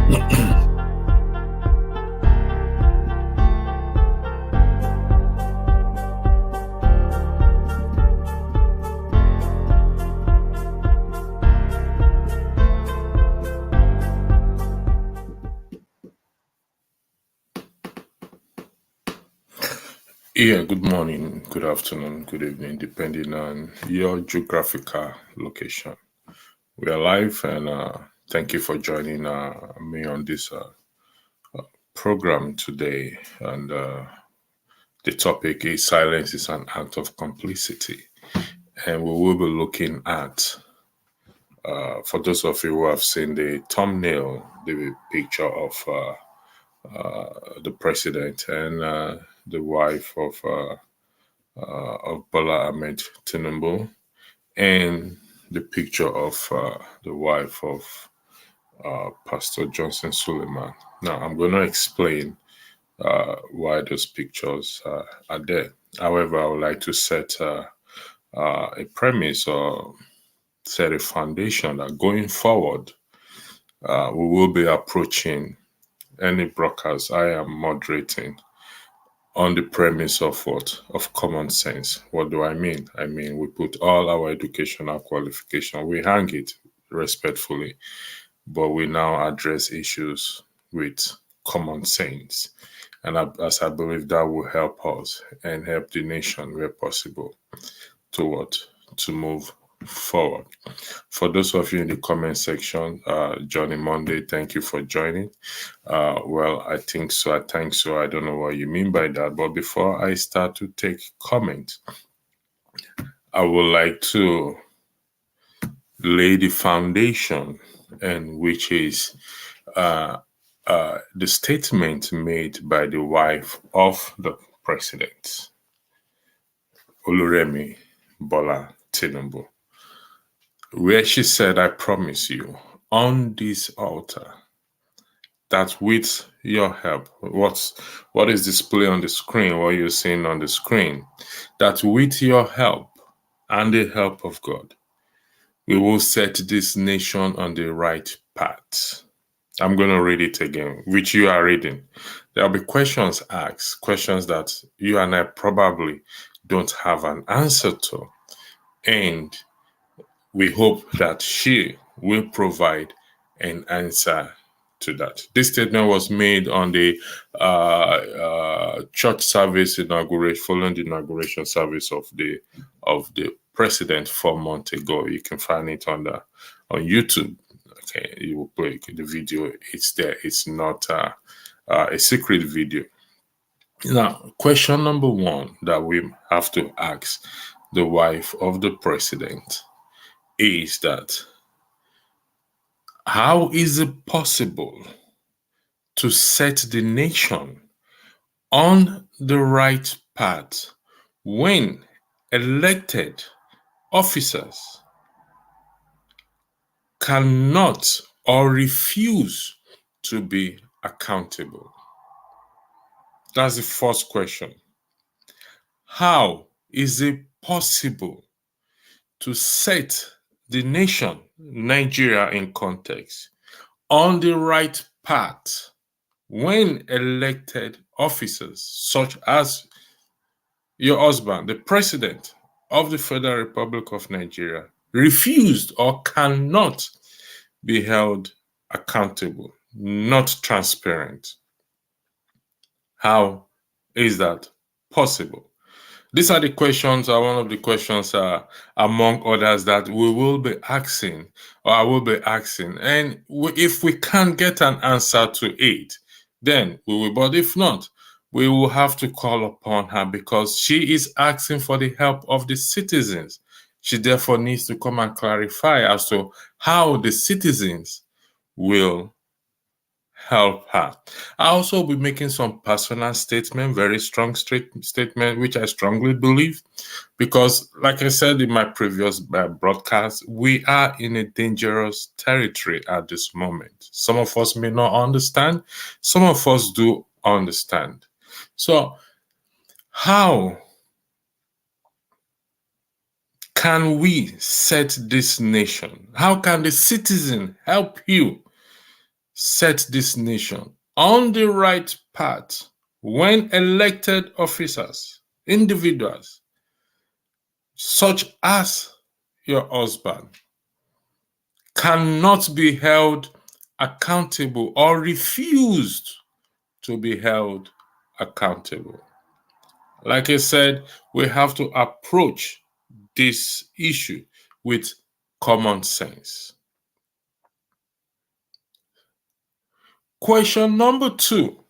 Yeah, good morning, good afternoon, good evening, depending on your geographical location. We are live, and thank you for joining me on this program today. And the topic is Silence is an Act of Complicity. And we will be looking at, for those of you who have seen the thumbnail, the picture of the president and the wife of Bola Ahmed Tinubu, and the picture of the wife of Pastor Johnson Suleiman. Now, I'm going to explain why those pictures are there. However, I would like to set a premise or set a foundation that going forward, we will be approaching any broadcast I am moderating on the premise of what? Of common sense. What do I mean? I mean, we put all our educational qualification, we hang it respectfully, but we now address issues with common sense. And as I believe that will help us and help the nation where possible to move forward. For those of you in the comment section, Johnny Monday, thank you for joining. Well, I think so. I don't know what you mean by that. But before I start to take comments, I would like to lay the foundation, and which is the statement made by the wife of the president, Oluremi Bola Tinubu, where she said, "I promise you on this altar that with your help," what is displayed on the screen, what you're seeing on the screen, that with your help and the help of God, we will set this nation on the right path. I'm going to read it again, which you are reading. There'll be questions asked, questions that you and I probably don't have an answer to. And we hope that she will provide an answer to that. This statement was made on the church service inauguration, following the inauguration service of the president 4 months ago. You can find it on YouTube. Okay, you will play the video. It's there. It's not a secret video. Now, question number one that we have to ask the wife of the president is that, how is it possible to set the nation on the right path when elected officers cannot or refuse to be accountable? That's the first question. How is it possible to set the nation, Nigeria in context, on the right path when elected officers such as your husband, the president of the Federal Republic of Nigeria, refused or cannot be held accountable, not transparent? How is that possible? These are the questions, one of the questions among others that we will be asking, or I will be asking. And if we can't get an answer to it, then we will. But if not, we will have to call upon her, because she is asking for the help of the citizens. She therefore needs to come and clarify as to how the citizens will help her. I also will be making some personal statement, very strong statement, which I strongly believe, because like I said in my previous broadcast, we are in a dangerous territory at this moment. Some of us may not understand, some of us do understand. So how can we set this nation? How can the citizen help you set this nation on the right path when elected officers, individuals, such as your husband, cannot be held accountable or refused to be held accountable? Like I said, we have to approach this issue with common sense. Question number 2.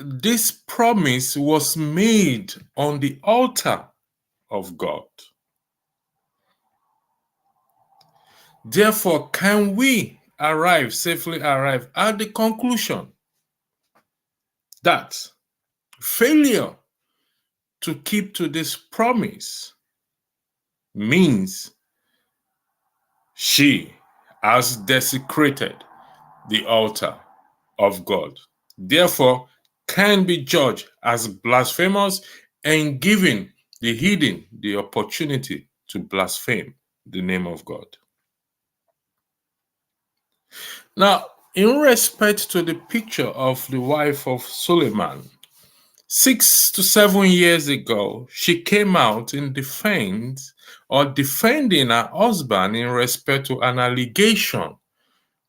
This promise was made on the altar of God. Therefore, can we safely arrive at the conclusion that failure to keep to this promise means she has desecrated the altar of God, therefore can be judged as blasphemous and given the heathen the opportunity to blaspheme the name of God? Now, in respect to the picture of the wife of Suleiman, 6 to 7 years ago, she came out in defense or defending her husband in respect to an allegation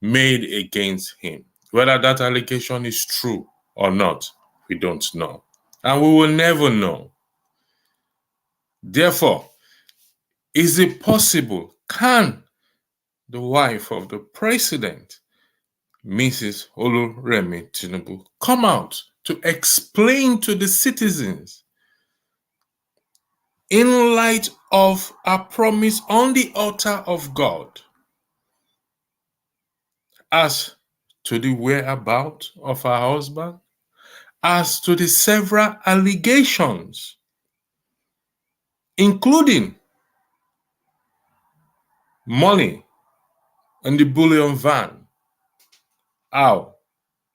made against him. Whether that allegation is true or not, we don't know. And we will never know. Therefore, is it possible? Can the wife of the president, Mrs. Oluremi Tinubu, come out to explain to the citizens, in light of a promise on the altar of God, as to the whereabouts of her husband, as to the several allegations, including money in the bullion van, how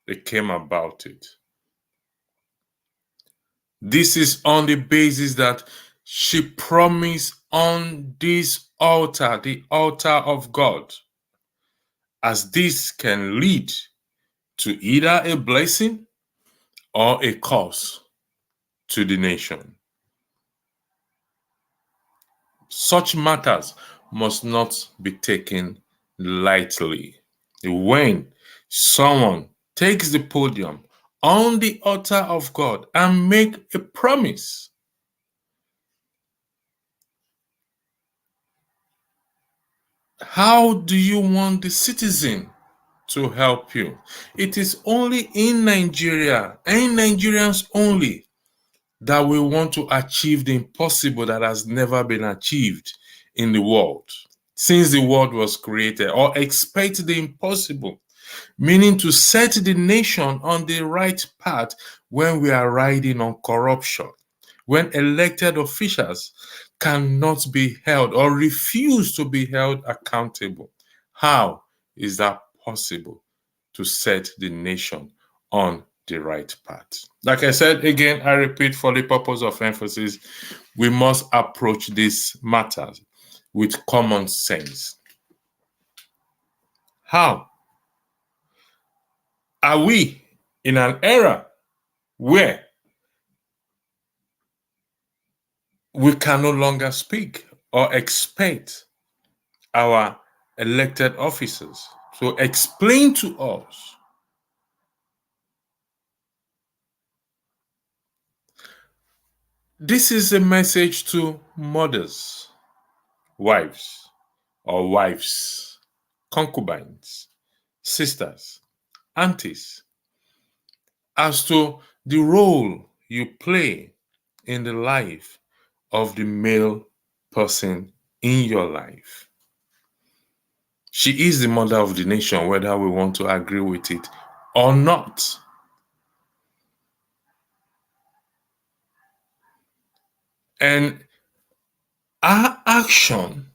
they came about it? This is on the basis that she promised on this altar, the altar of God, as this can lead to either a blessing or a curse to the nation. Such matters must not be taken lightly. When someone takes the podium on the altar of God and make a promise, how do you want the citizen to help you? It is only in Nigeria and Nigerians only that we want to achieve the impossible that has never been achieved in the world since the world was created, or expect the impossible, meaning to set the nation on the right path when we are riding on corruption, when elected officials cannot be held or refuse to be held accountable. How is that possible to set the nation on the right path? Like I said again, I repeat for the purpose of emphasis, we must approach these matters with common sense. How are we in an era where we can no longer speak or expect our elected officers to explain to us this is a message to mothers, wives, or wives, concubines, sisters, aunties, as to the role you play in the life of the male person in your life. She is the mother of the nation, whether we want to agree with it or not. And our action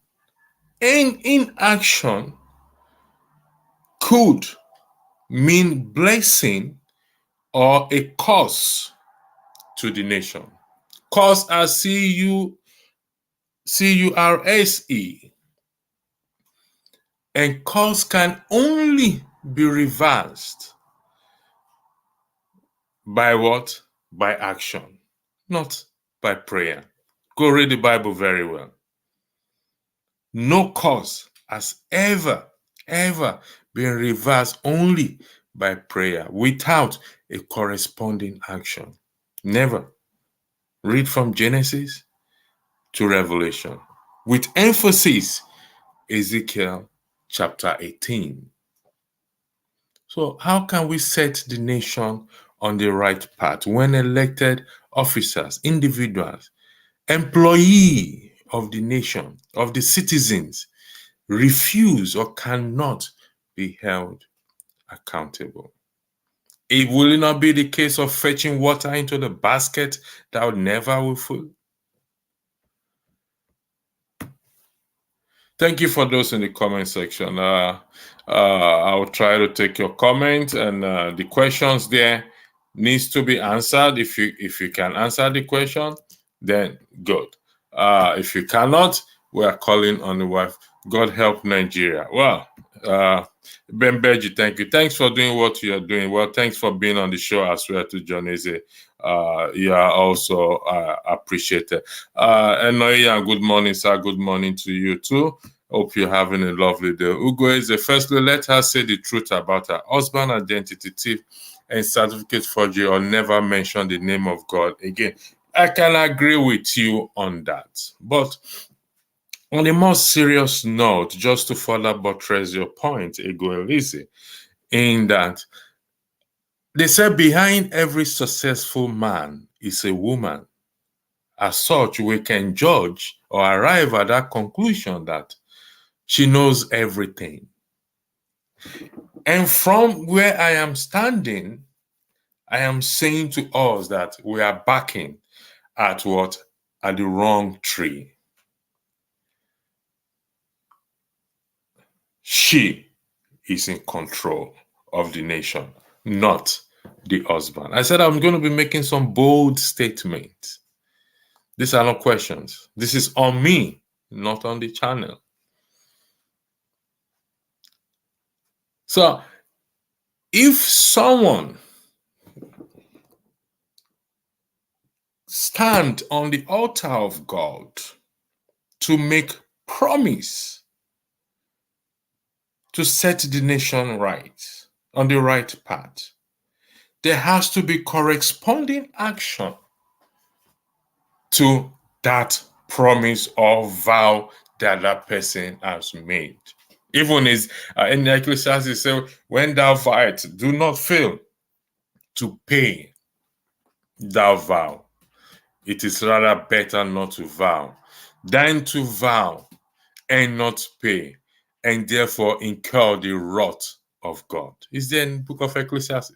and inaction could mean blessing or a curse to the nation. Curse as C-U-R-S-E. And curse can only be reversed by what? By action, not by prayer. Go read the Bible very well. No cause has ever been reversed only by prayer without a corresponding action. Never. Read from Genesis to Revelation. With emphasis, Ezekiel chapter 18. So, how can we set the nation on the right path when elected officers, individuals, employee of the nation, of the citizens, refuse or cannot be held accountable? It will not be the case of fetching water into the basket that will never will full. Thank you for those in the comment section. I'll try to take your comment, and the questions there needs to be answered. If you can answer the question, then good. If you cannot, we are calling on the wife. God help Nigeria. Well, Ben Beji, thank you. Thanks for doing what you are doing. Well, thanks for being on the show as well to John Eze. You are also appreciated. Enoya, good morning, sir. Good morning to you too. Hope you're having a lovely day. Ugo Eze, firstly, let her say the truth about her husband identity thief and certificate forgery, or never mention the name of God again. I can agree with you on that. But on a more serious note, just to further buttress your point, Ego Elise, in that they say behind every successful man is a woman. As such, we can judge or arrive at that conclusion that she knows everything. And from where I am standing, I am saying to us that we are backing at what? At the wrong tree. She is in control of the nation, not the husband. I said I'm going to be making some bold statements. These are not questions. This is on me, not on the channel. So, if someone stand on the altar of God to make promise to set the nation right, on the right path, there has to be corresponding action to that promise or vow that that person has made. Even as in Ecclesiastes say, when thou vowest, do not fail to pay thou vow. It is rather better not to vow than to vow and not pay, and therefore incur the wrath of God. Is there in the book of Ecclesiastes?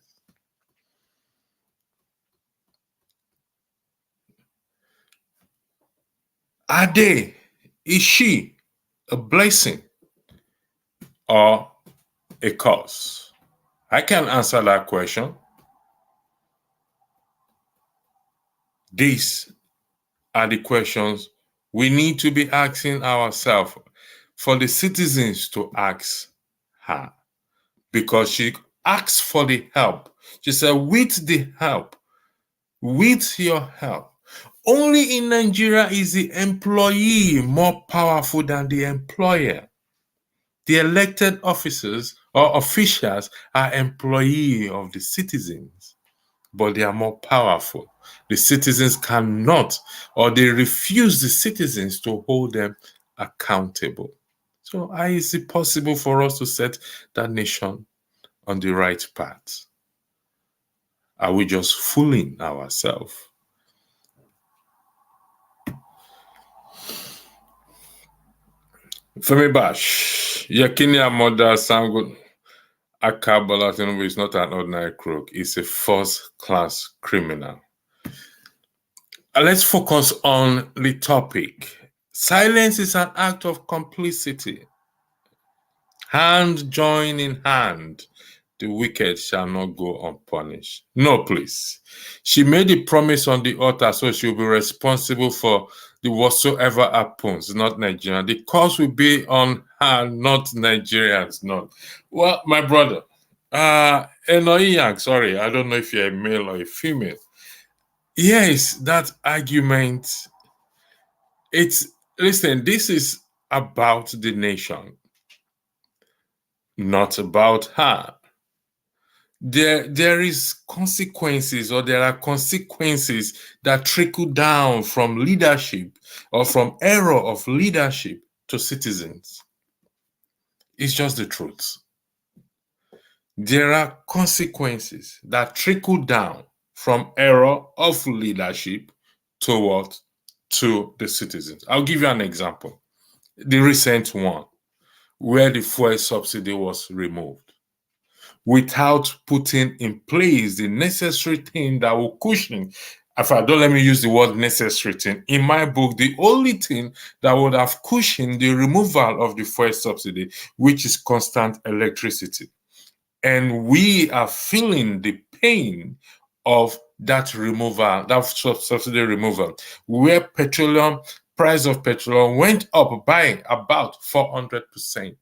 Is she a blessing or a curse? I can answer that question. These are the questions we need to be asking ourselves, for the citizens to ask her, because she asked for the help. She said, with the help, with your help. Only in Nigeria is the employee more powerful than the employer. The elected officers or officials are employees of the citizens, but they are more powerful. The citizens cannot, or they refuse the citizens to hold them accountable. So how is it possible for us to set that nation on the right path? Are we just fooling ourselves? Femi Bash, Yakini Amoda Sango Akabola Tinubu is not an ordinary crook. He's a first-class criminal. Let's focus on the topic. Silence is an act of complicity. Hand join in hand. The wicked shall not go unpunished. No, please. She made a promise on the altar, so she'll be responsible for the whatsoever happens, not Nigerian. The curse will be on her, not Nigerians. Not. Well, my brother, Enoyang, sorry, I don't know if you're a male or a female. Yes, that argument. Listen, this is about the nation, not about her. There is consequences, or there are consequences that trickle down from leadership or from error of leadership to citizens. It's just the truth. There are consequences that trickle down from error of leadership to what? To the citizens. I'll give you an example. The recent one, where the fuel subsidy was removed, without putting in place the necessary thing that will cushion. In fact, don't let me use the word necessary thing. In my book, the only thing that would have cushioned the removal of the fuel subsidy, which is constant electricity. And we are feeling the pain of that removal, that subsidy removal, where price of petroleum went up by about 400%,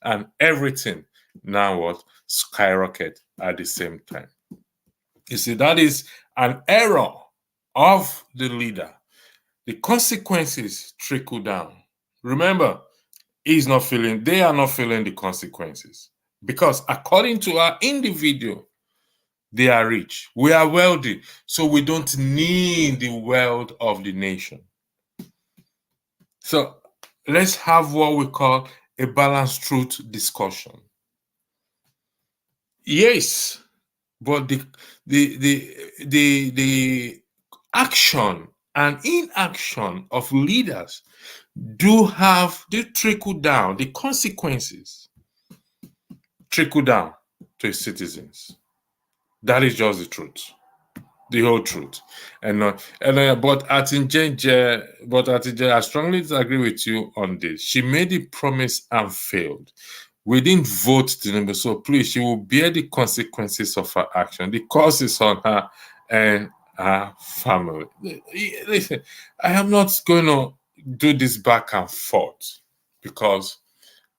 and everything now what skyrocket at the same time. You see, that is an error of the leader. The consequences trickle down. Remember, they are not feeling the consequences, because according to our individual, they are rich. We are wealthy, so we don't need the wealth of the nation. So let's have what we call a balanced truth discussion. Yes, but the action and inaction of leaders do trickle down. The consequences trickle down to citizens. That is just the truth, the whole truth. But Atinje, I strongly disagree with you on this. She made a promise and failed. We didn't vote Tinubu, so please, she will bear the consequences of her action. The curse is on her and her family. Listen, I am not going to do this back and forth, because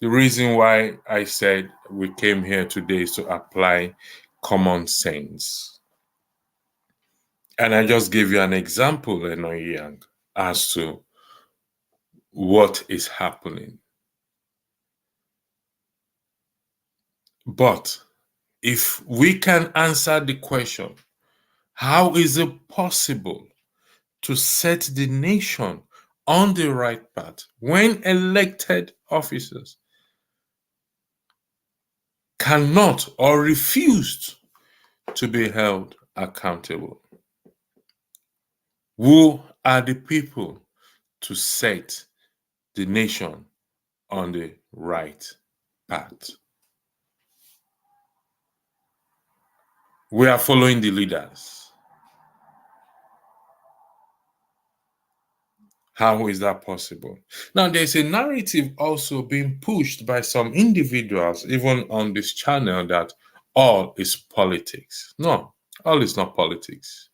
the reason why I said we came here today is to apply common sense. And I just gave you an example, Enoyang, as to what is happening. But if we can answer the question, how is it possible to set the nation on the right path when elected officers cannot or refused to be held accountable? Who are the people to set the nation on the right path? We are following the leaders. How is that possible? Now, there's a narrative also being pushed by some individuals, even on this channel, that all is politics. No, all is not politics.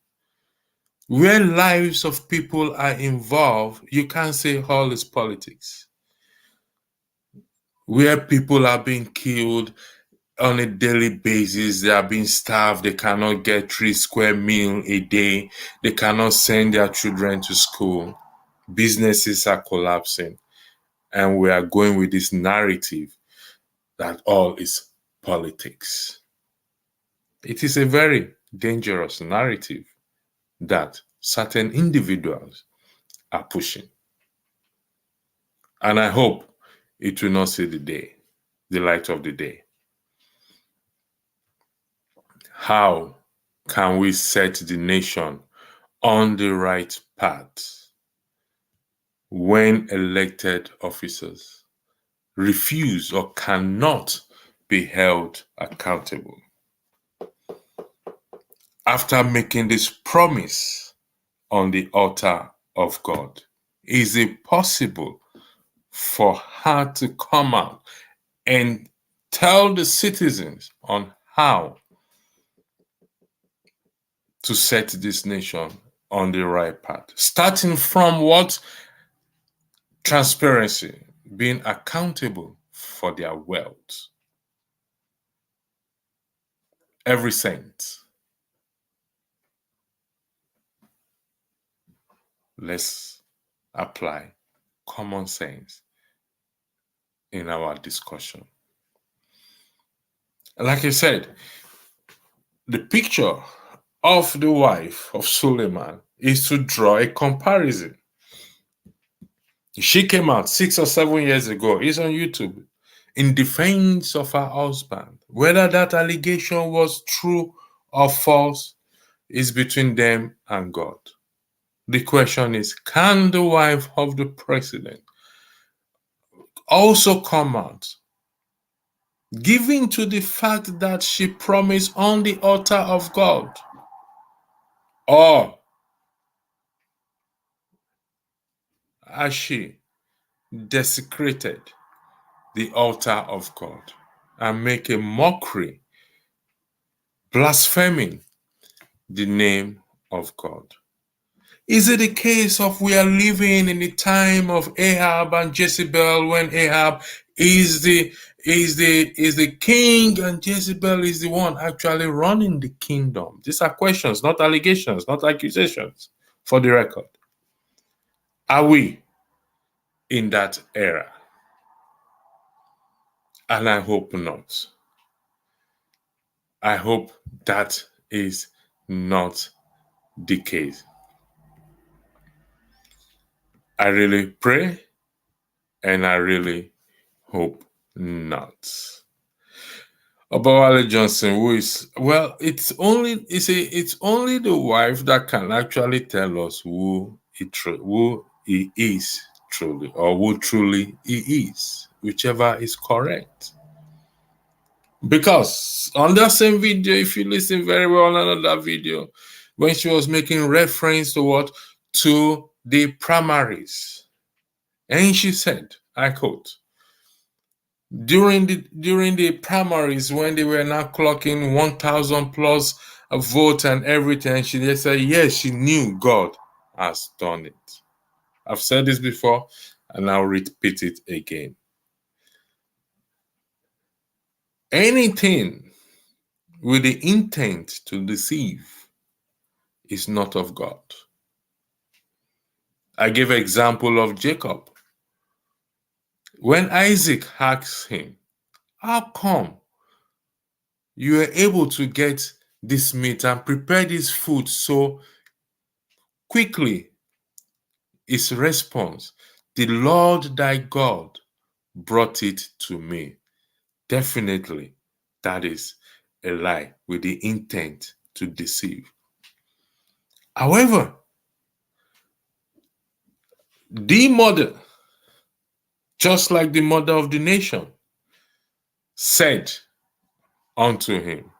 Where lives of people are involved, you can't say all is politics. Where people are being killed on a daily basis, they are being starved, they cannot get 3 square meals a day, they cannot send their children to school, businesses are collapsing, and we are going with this narrative that all is politics. It is a very dangerous narrative that certain individuals are pushing. And I hope it will not see the light of the day. How can we set the nation on the right path when elected officers refuse or cannot be held accountable? After making this promise on the altar of God, is it possible for her to come out and tell the citizens on how to set this nation on the right path? Starting from what? Transparency, being accountable for their wealth. every saint. Let's apply common sense in our discussion. Like I said, the picture of the wife of Suleiman is to draw a comparison. She came out 6 or 7 years ago, it's on YouTube, in defense of her husband. Whether that allegation was true or false is between them and God. The question is, can the wife of the president also come out, giving to the fact that she promised on the altar of God? Or has she desecrated the altar of God and make a mockery, blaspheming the name of God? Is it a case of we are living in the time of Ahab and Jezebel, when Ahab is the king and Jezebel is the one actually running the kingdom? These are questions, not allegations, not accusations, for the record. Are we in that era? And I hope not. I hope that is not the case. I really pray and I really hope not. Obawale Johnson, who is, well, it's only the wife that can actually tell us who he is truly, or who truly he is, whichever is correct. Because on that same video, if you listen very well on that video, when she was making reference to what? To the primaries. And she said, I quote, during the primaries, when they were now clocking 1,000 plus a vote and everything, she just said, yes, she knew God has done it. I've said this before, and I'll repeat it again. Anything with the intent to deceive is not of God. I give an example of Jacob. When Isaac asked him, how come you were able to get this meat and prepare this food so quickly? His response, the Lord thy God brought it to me. Definitely, that is a lie with the intent to deceive. However, the mother, just like the mother of the nation, said unto him,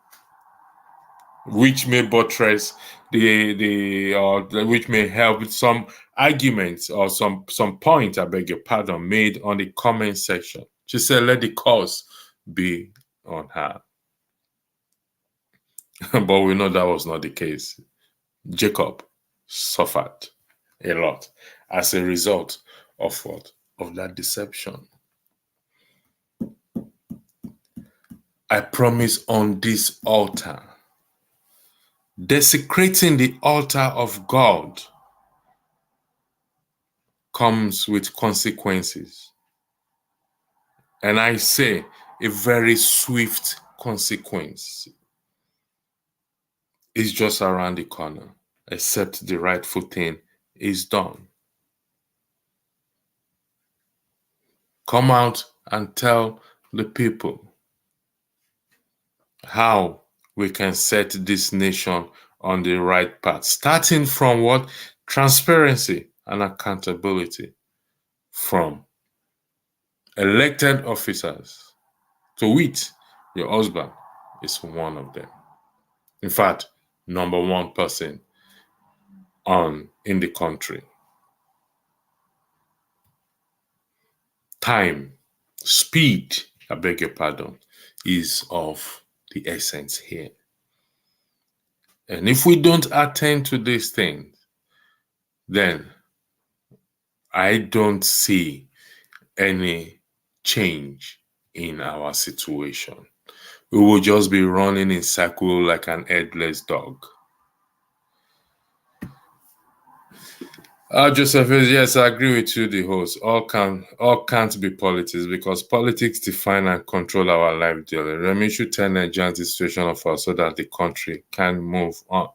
which may buttress which may help with some arguments or some point, I beg your pardon, made on the comment section. She said, let the curse be on her. But we know that was not the case. Jacob suffered a lot as a result of what? Of that deception. I promise on this altar, desecrating the altar of God comes with consequences. And I say a very swift consequence is just around the corner, except the rightful thing is done. Come out and tell the people how we can set this nation on the right path, starting from what? Transparency and accountability from elected officers, to which your husband is one of them. In fact, number one person in the country. Time, speed, I beg your pardon, is of the essence here. And if we don't attend to these things, then I don't see any change in our situation. We will just be running in circle like an headless dog. Joseph, yes, I agree with you, the host. All can't be politics because politics define and control our life daily. Remy should tell Nigerians the situation of us so that the country can move on.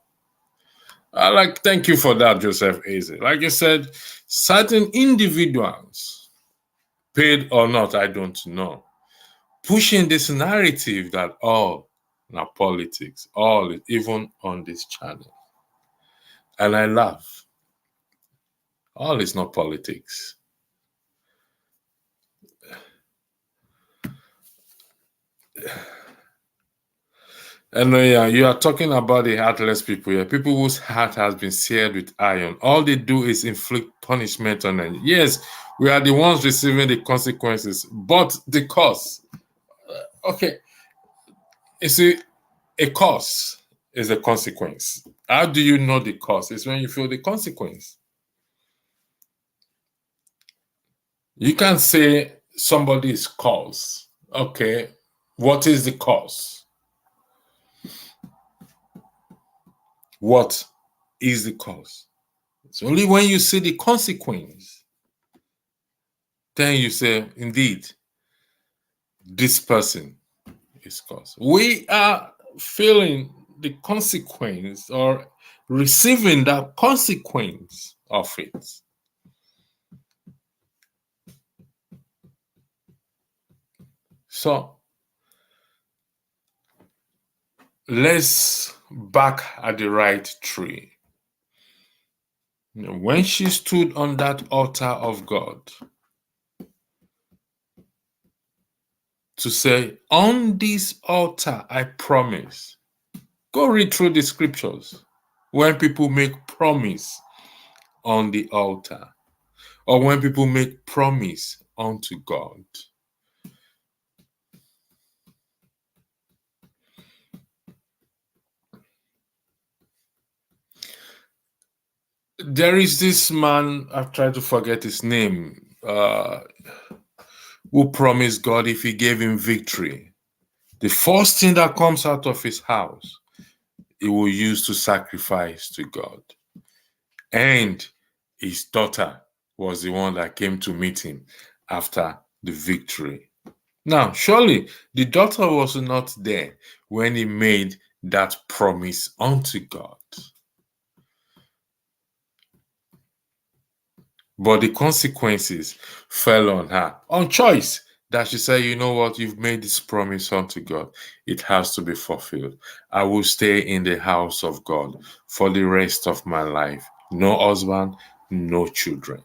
Thank you for that, Joseph Eze. Like you said, certain individuals, paid or not, I don't know, pushing this narrative that all now politics, all even on this channel. And I laugh. All is not politics. And yeah, you are talking about the heartless people here, people whose heart has been seared with iron. All they do is inflict punishment on them. Yes, we are the ones receiving the consequences, but the cause. Okay, you see, a cause is a consequence. How do you know the cause? It's when you feel the consequence. You can't say somebody is cause. Okay, what is the cause? What is the cause? It's only when you see the consequence, then you say, indeed, this person is cause. We are feeling the consequence or receiving the consequence of it. So let's back at the right tree. When she stood on that altar of God to say, on this altar, I promise. Go read through the scriptures. When people make promise on the altar, or when people make promise unto God, there is this man, I've tried to forget his name, who promised God if he gave him victory, the first thing that comes out of his house, he will use to sacrifice to God. And his daughter was the one that came to meet him after the victory. Now, surely the daughter was not there when he made that promise unto God. But the consequences fell on her, on choice, that she said, you know what, you've made this promise unto God. It has to be fulfilled. I will stay in the house of God for the rest of my life. No husband, no children.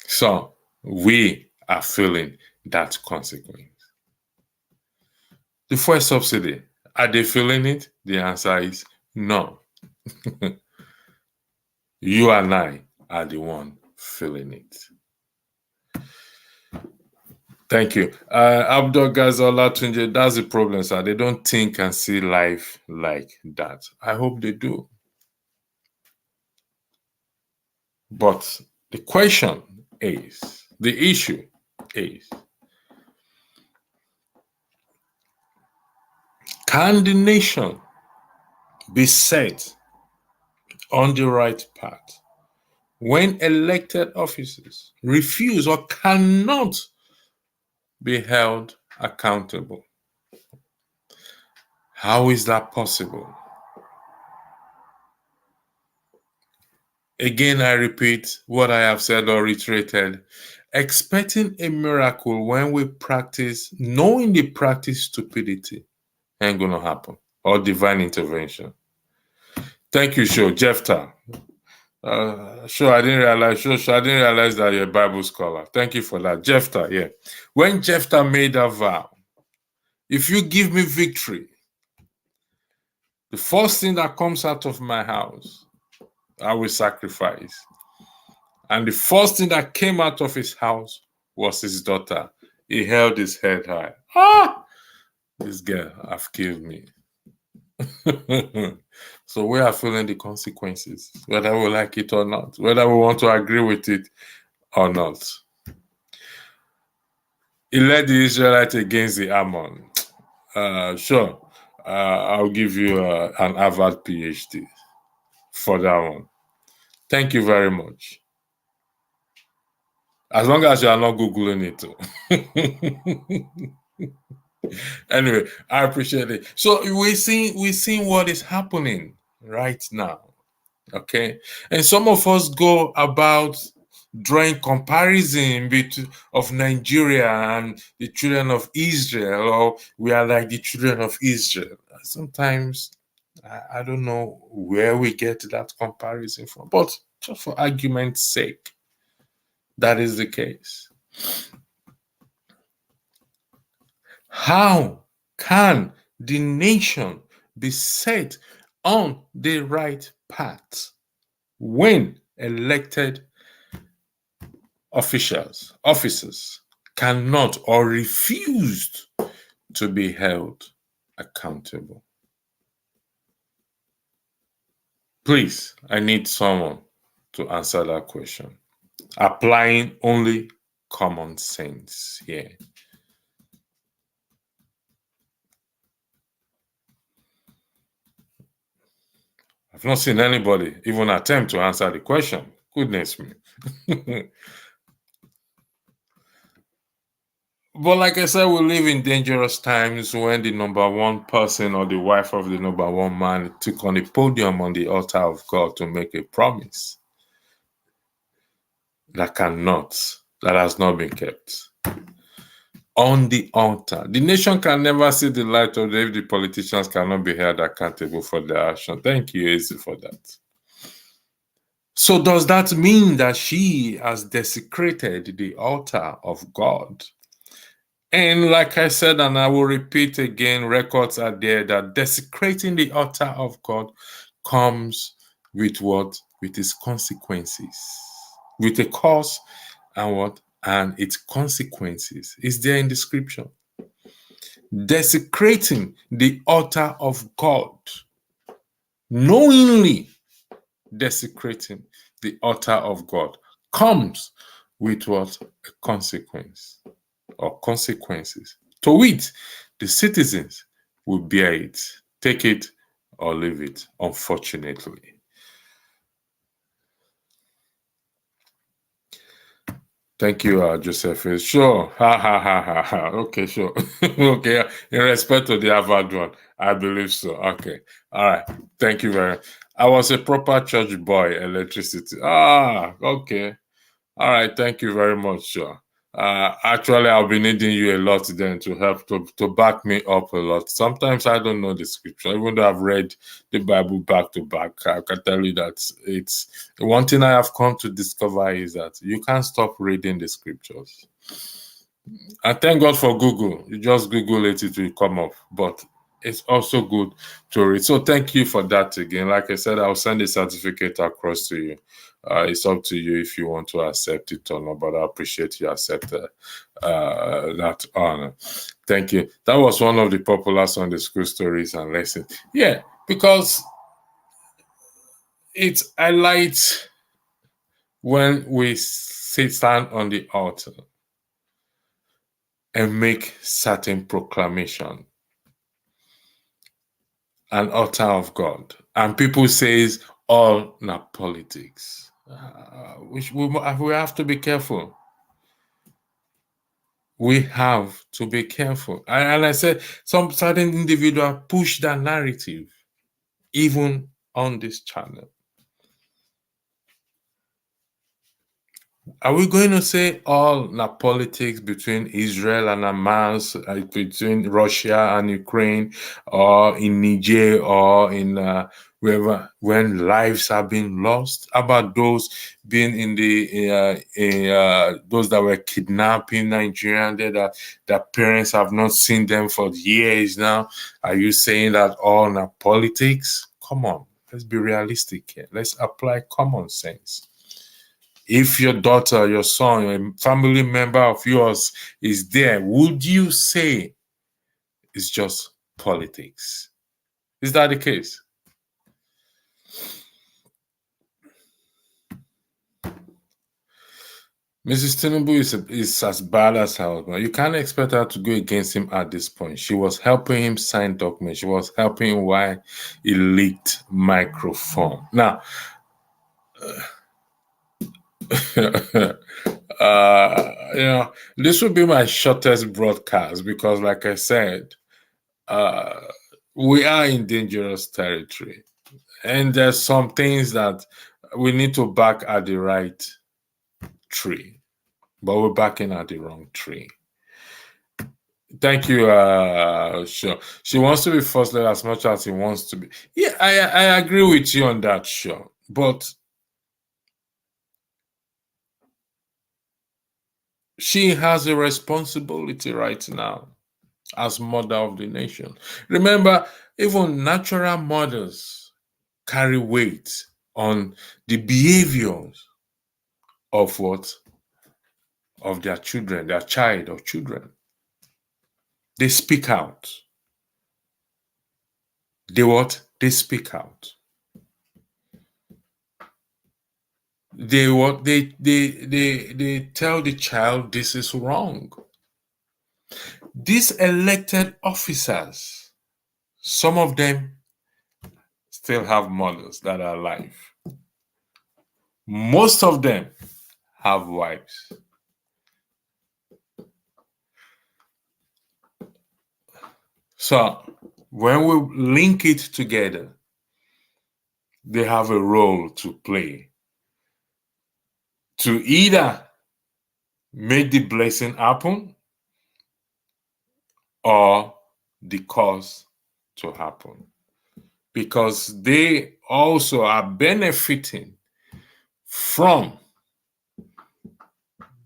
So we are feeling that consequence. The fuel subsidy, are they feeling it? The answer is no. You and I are the one feeling it. Thank you. Abdul Gazola Tunje, that's the problem, sir. They don't think and see life like that. I hope they do. But the question is, the issue is, can the nation be set on the right path when elected officers refuse or cannot be held accountable? How is that possible? Again, I repeat what I have said or reiterated. Expecting a miracle when we practice, knowingly practice stupidity, ain't gonna happen. Or divine intervention. Thank you, Sure. Jephthah. Sure, I didn't realize. Sure, I didn't realize that you're a Bible scholar. Thank you for that, Jephthah. Yeah, when Jephthah made that vow, if you give me victory, the first thing that comes out of my house, I will sacrifice. And the first thing that came out of his house was his daughter. He held his head high. This girl have killed me. So we are feeling the consequences, whether we like it or not, whether we want to agree with it or not. He led the Israelites against the Ammon. Sure. I'll give you an Harvard PhD for that one. Thank you very much. As long as you are not Googling it. Anyway, I appreciate it. So we're seeing what is happening right now. Okay. And some of us go about drawing comparison of Nigeria and the children of Israel, or we are like the children of Israel. Sometimes I don't know where we get that comparison from, but just for argument's sake, that is the case. How can the nation be set on the right path when elected officers cannot or refused to be held accountable? Please, I need someone to answer that question. Applying only common sense here. I've not seen anybody even attempt to answer the question. Goodness me. But like I said, we live in dangerous times when the number one person or the wife of the number one man took on the podium on the altar of God to make a promise that has not been kept. On the altar. The nation can never see the light of day if the politicians cannot be held accountable for their action. Thank you, Izzy, for that. So does that mean that she has desecrated the altar of God? And like I said, and I will repeat again, records are there that desecrating the altar of God comes with what? With its consequences. With a cause and what? And its consequences. Is there in the scripture? Desecrating the altar of God. Knowingly desecrating the altar of God comes with what? A consequence or consequences. To which the citizens will bear it, take it or leave it, unfortunately. Thank you, Joseph. Sure. Ha ha ha ha ha. Okay, sure. Okay. In respect to the Harvard one, I believe so. Okay. All right. Thank you very much. I was a proper church boy, electricity. Okay. All right. Thank you very much, sure. Actually, I'll be needing you a lot then to help to back me up a lot. Sometimes I don't know the scripture, even though I've read the Bible back to back. I can tell you that it's one thing I have come to discover is that you can't stop reading the scriptures. And thank God for Google. You just Google it, it will come up. But it's also good to read. So thank you for that again. Like I said, I'll send a certificate across to you. It's up to you if you want to accept it or not, but I appreciate you accept that honor. Thank you. That was one of the popular Sunday school stories and lessons. Yeah, because it highlights when we stand on the altar and make certain proclamation, an altar of God, and people says all na politics. We have to be careful. We have to be careful. And I said some certain individual push that narrative, even on this channel. Are we going to say all na politics between Israel and Hamas, between Russia and Ukraine, or in Niger, or in wherever, when lives have been lost? How about those being in the those that were kidnapped in Nigeria, that their parents have not seen them for years now? Are you saying that all na politics? Come on, let's be realistic here. Let's apply common sense. If your daughter, your son, a family member of yours is there, would you say it's just politics? Is that the case? Mrs. Tinubu is as bad as her husband. You can't expect her to go against him at this point. She was helping him sign documents. She was helping him while he leaked microphone. Now, this will be my shortest broadcast because, like I said, we are in dangerous territory. And there's some things that we need to back at the right tree, but we're backing at the wrong tree. Thank you. Sure. She wants to be first lady as much as he wants to be. Yeah, I agree with you on that, sure. But she has a responsibility right now as mother of the nation. Remember, even natural mothers carry weight on the behaviors of what? Of their children, their child or children. They speak out. They what? They speak out. They what? They tell the child this is wrong. These elected officers, some of them still have mothers that are alive. Most of them have wives. So when we link it together, they have a role to play to either make the blessing happen or the cause to happen, because they also are benefiting from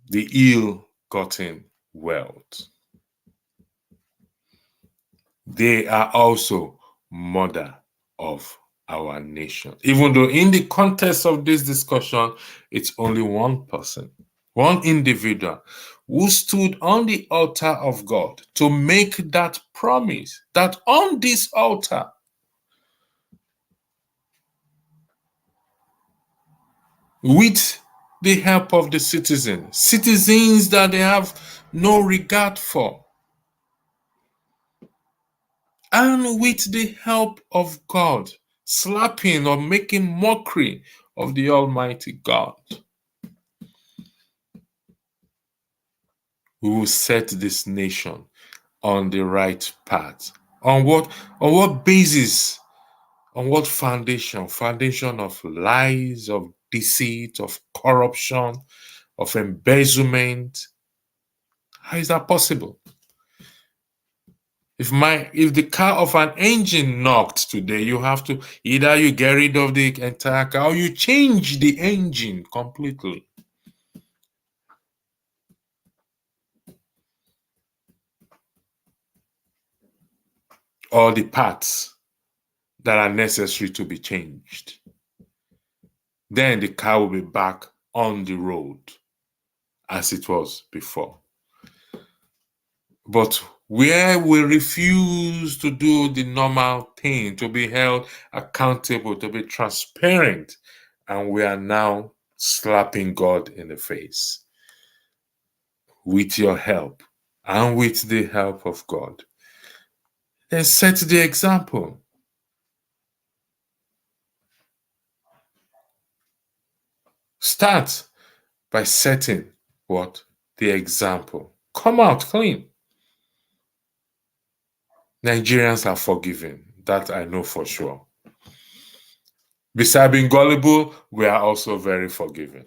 the ill-gotten wealth. They are also mother of our nation. Even though in the context of this discussion, it's only one person, one individual who stood on the altar of God to make that promise that on this altar, with the help of the citizens that they have no regard for, and with the help of God, slapping or making mockery of the Almighty God, we will set this nation on the right path. On what basis? On what foundation? Foundation of lies, of deceit, of corruption, of embezzlement. How is that possible? If the car of an engine knocked today, you have to either you get rid of the entire car or you change the engine completely. Or the parts that are necessary to be changed. Then the car will be back on the road as it was before. But where we refuse to do the normal thing, to be held accountable, to be transparent, and we are now slapping God in the face. With your help and with the help of God, then set the example. Start by setting what? The example. Come out clean. Nigerians are forgiving. That I know for sure. Besides being gullible, we are also very forgiving.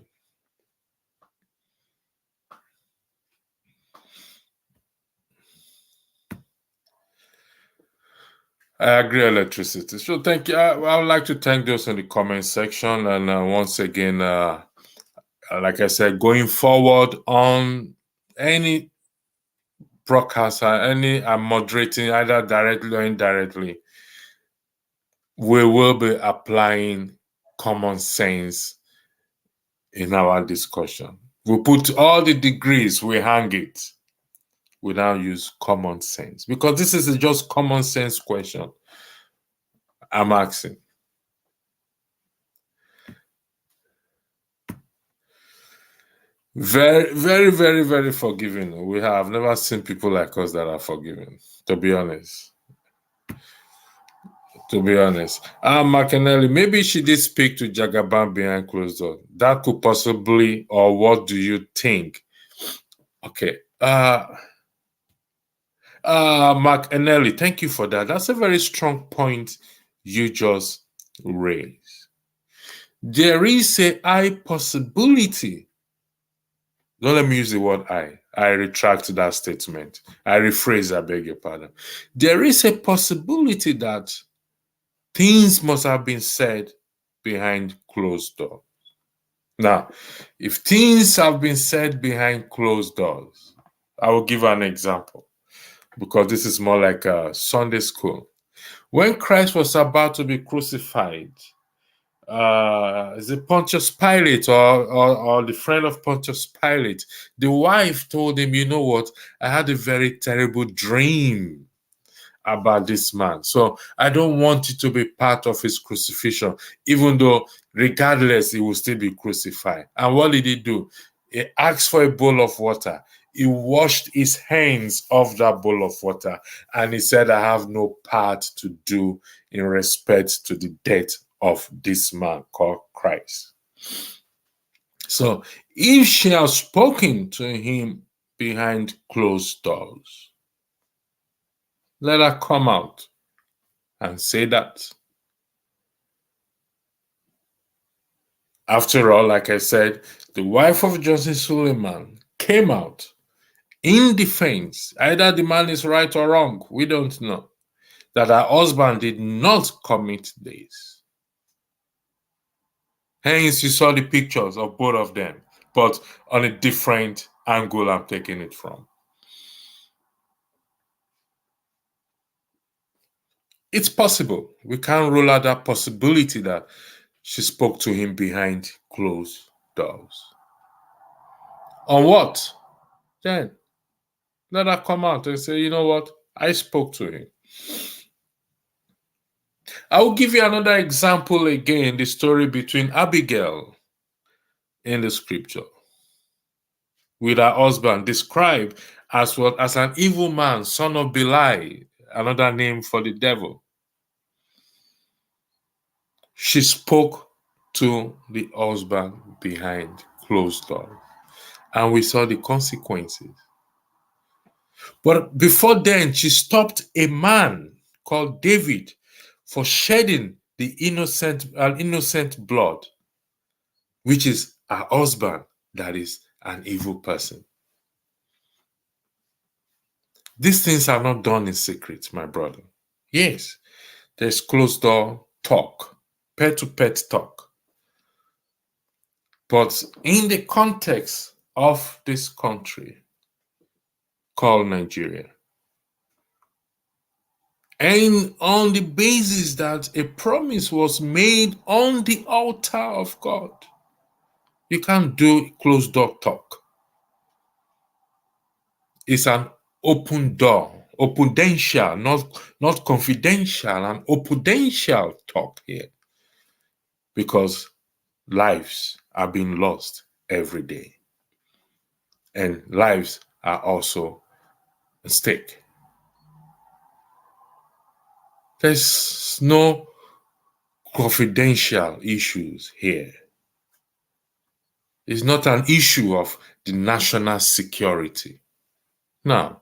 I agree, electricity. So thank you. I would like to thank those in the comment section. And once again, like I said, going forward on any broadcast, I'm moderating either directly or indirectly, we will be applying common sense in our discussion. We put all the degrees, we hang it. We now use common sense, because this is just common sense question I'm asking. Very, very, very, very forgiving. We have never seen people like us that are forgiving, to be honest. To be honest. Macanelli, maybe she did speak to Jagaban behind closed doors. That could possibly, or what do you think? Okay. Mark Anelli, thank you for that. That's a very strong point you just raised. There is a high possibility. Don't let me use the word I. I retract that statement. I rephrase, I beg your pardon. There is a possibility that things must have been said behind closed doors. Now, if things have been said behind closed doors, I will give an example because this is more like a Sunday school. When Christ was about to be crucified, is it Pontius Pilate or the friend of Pontius Pilate? The wife told him, you know what? I had a very terrible dream about this man. So I don't want you to be part of his crucifixion, even though regardless, he will still be crucified. And what did he do? He asked for a bowl of water. He washed his hands of that bowl of water. And he said, I have no part to do in respect to the death of this man called Christ. So if she has spoken to him behind closed doors, let her come out and say that. After all, like I said, the wife of Johnson Suleiman came out in defense. Either the man is right or wrong, we don't know. That her husband did not commit this. Hence, you saw the pictures of both of them, but on a different angle I'm taking it from. It's possible. We can't rule out that possibility that she spoke to him behind closed doors. On what? Then let her come out and say, you know what? I spoke to him. I will give you another example again, the story between Abigail in the scripture with her husband, described as what? As an evil man, son of Belial, another name for the devil. She spoke to the husband behind closed doors, and we saw the consequences. But before then, she stopped a man called David for shedding the innocent blood, which is her husband that is an evil person. These things are not done in secret, my brother. Yes, there's closed door talk, pet-to-pet talk. But in the context of this country called Nigeria, and on the basis that a promise was made on the altar of God, you can't do closed door talk. It's an open door, opudential, not confidential, and opudential talk here. Because lives are being lost every day. And lives are also at stake. There's no confidential issues here. It's not an issue of the national security. Now,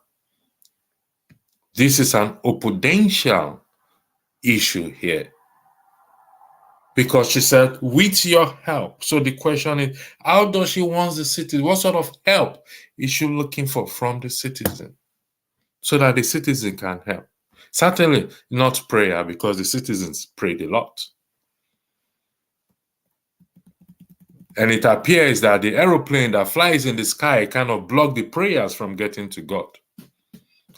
this is an opudential issue here. Because she said, with your help. So the question is, how does she want the citizen? What sort of help is she looking for from the citizen? So that the citizen can help. Certainly not prayer, because the citizens prayed a lot. And it appears that the aeroplane that flies in the sky kind of block the prayers from getting to God.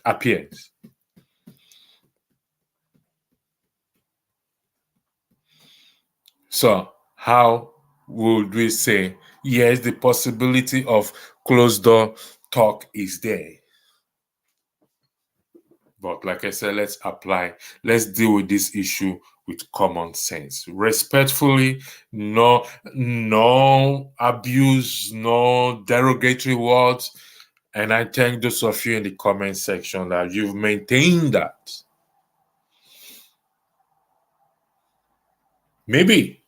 Appears. So how would we say, yes, the possibility of closed door talk is there? But like I said, let's deal with this issue with common sense. Respectfully, no abuse, no derogatory words. And I thank those of you in the comment section that you've maintained that. Maybe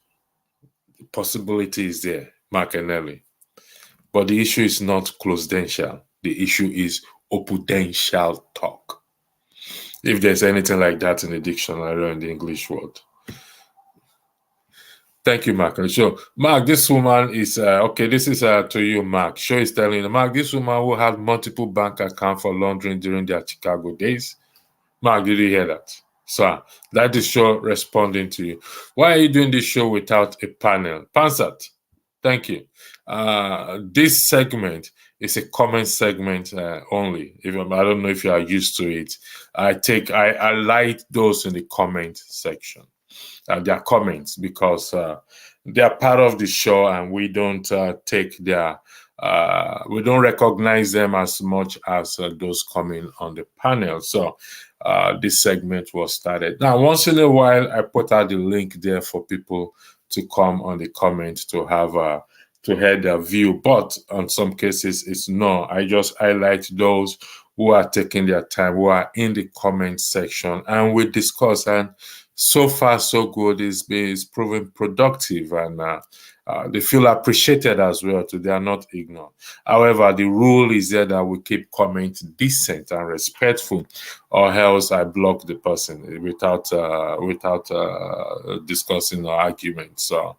the possibility is there, Mark and Nelly. But the issue is not closedential. The issue is opudential talk. If there's anything like that in the dictionary or in the English word. Thank you, Mark. So, Mark, this woman is okay. This is to you, Mark. Show is telling you, Mark, this woman who had multiple bank accounts for laundering during their Chicago days. Mark, did you hear that? So, that is show responding to you. Why are you doing this show without a panel? Pansat, thank you. This segment is a comment segment only. I don't know if you are used to it. I like those in the comment section. Their comments because they are part of the show and we don't we don't recognize them as much as those coming on the panel. So this segment was started. Now, once in a while, I put out the link there for people to come on the comment to have to hear their view. But on some cases, it's no. I just highlight those who are taking their time, who are in the comment section, and we discuss. And so far, so good. It's proven productive, and they feel appreciated as well. Too. They are not ignored. However, the rule is there that we keep comment decent and respectful, or else I block the person without discussing or argument. So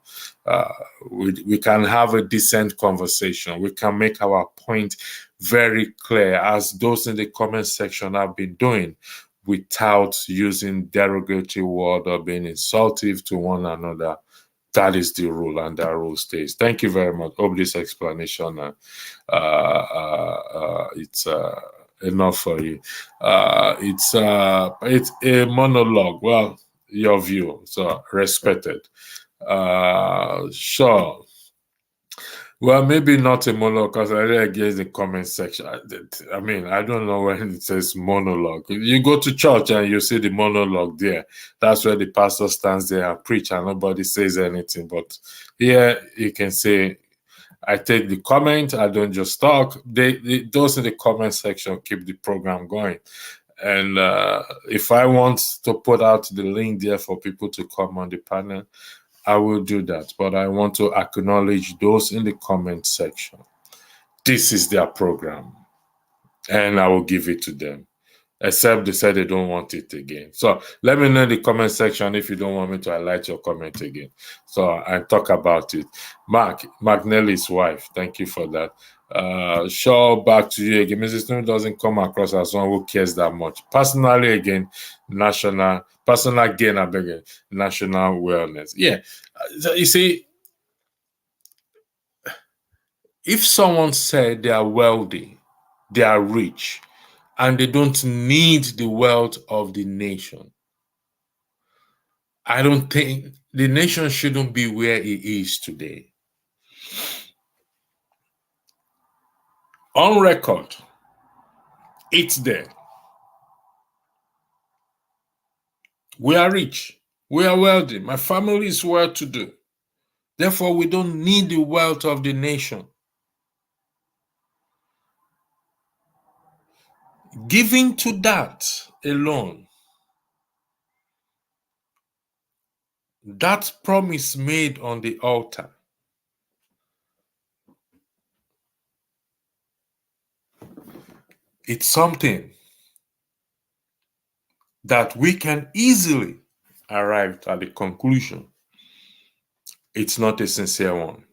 we can have a decent conversation. We can make our point very clear, as those in the comment section have been doing, without using derogatory word or being insultive to one another. That is the rule, and that rule stays. Thank you very much. Hope this explanation it's enough for you. It's a monologue. Well, your view, so respected. Sure. Well, maybe not a monologue because I read against the comment section. I mean, I don't know when it says monologue. You go to church and you see the monologue there. That's where the pastor stands there and preach and nobody says anything. But here you can say, I take the comment. I don't just talk. Those in the comment section keep the program going. And if I want to put out the link there for people to come on the panel, I will do that, but I want to acknowledge those in the comment section. This is their program, and I will give it to them, except they said they don't want it again. So let me know in the comment section if you don't want me to highlight your comment again. So I talk about it. Mark Nelly's wife, thank you for that. Shaw, back to you again. Mrs. Tinubu doesn't come across as one who cares that much. Personally, again, personal gain, I beg you, national wellness. Yeah. So you see, if someone said they are wealthy, they are rich, and they don't need the wealth of the nation, I don't think the nation shouldn't be where it is today. On record, it's there. We are rich. We are wealthy. My family is well-to-do. Therefore, we don't need the wealth of the nation. Giving to that alone, that promise made on the altar, it's something that we can easily arrive at the conclusion it's not a sincere one.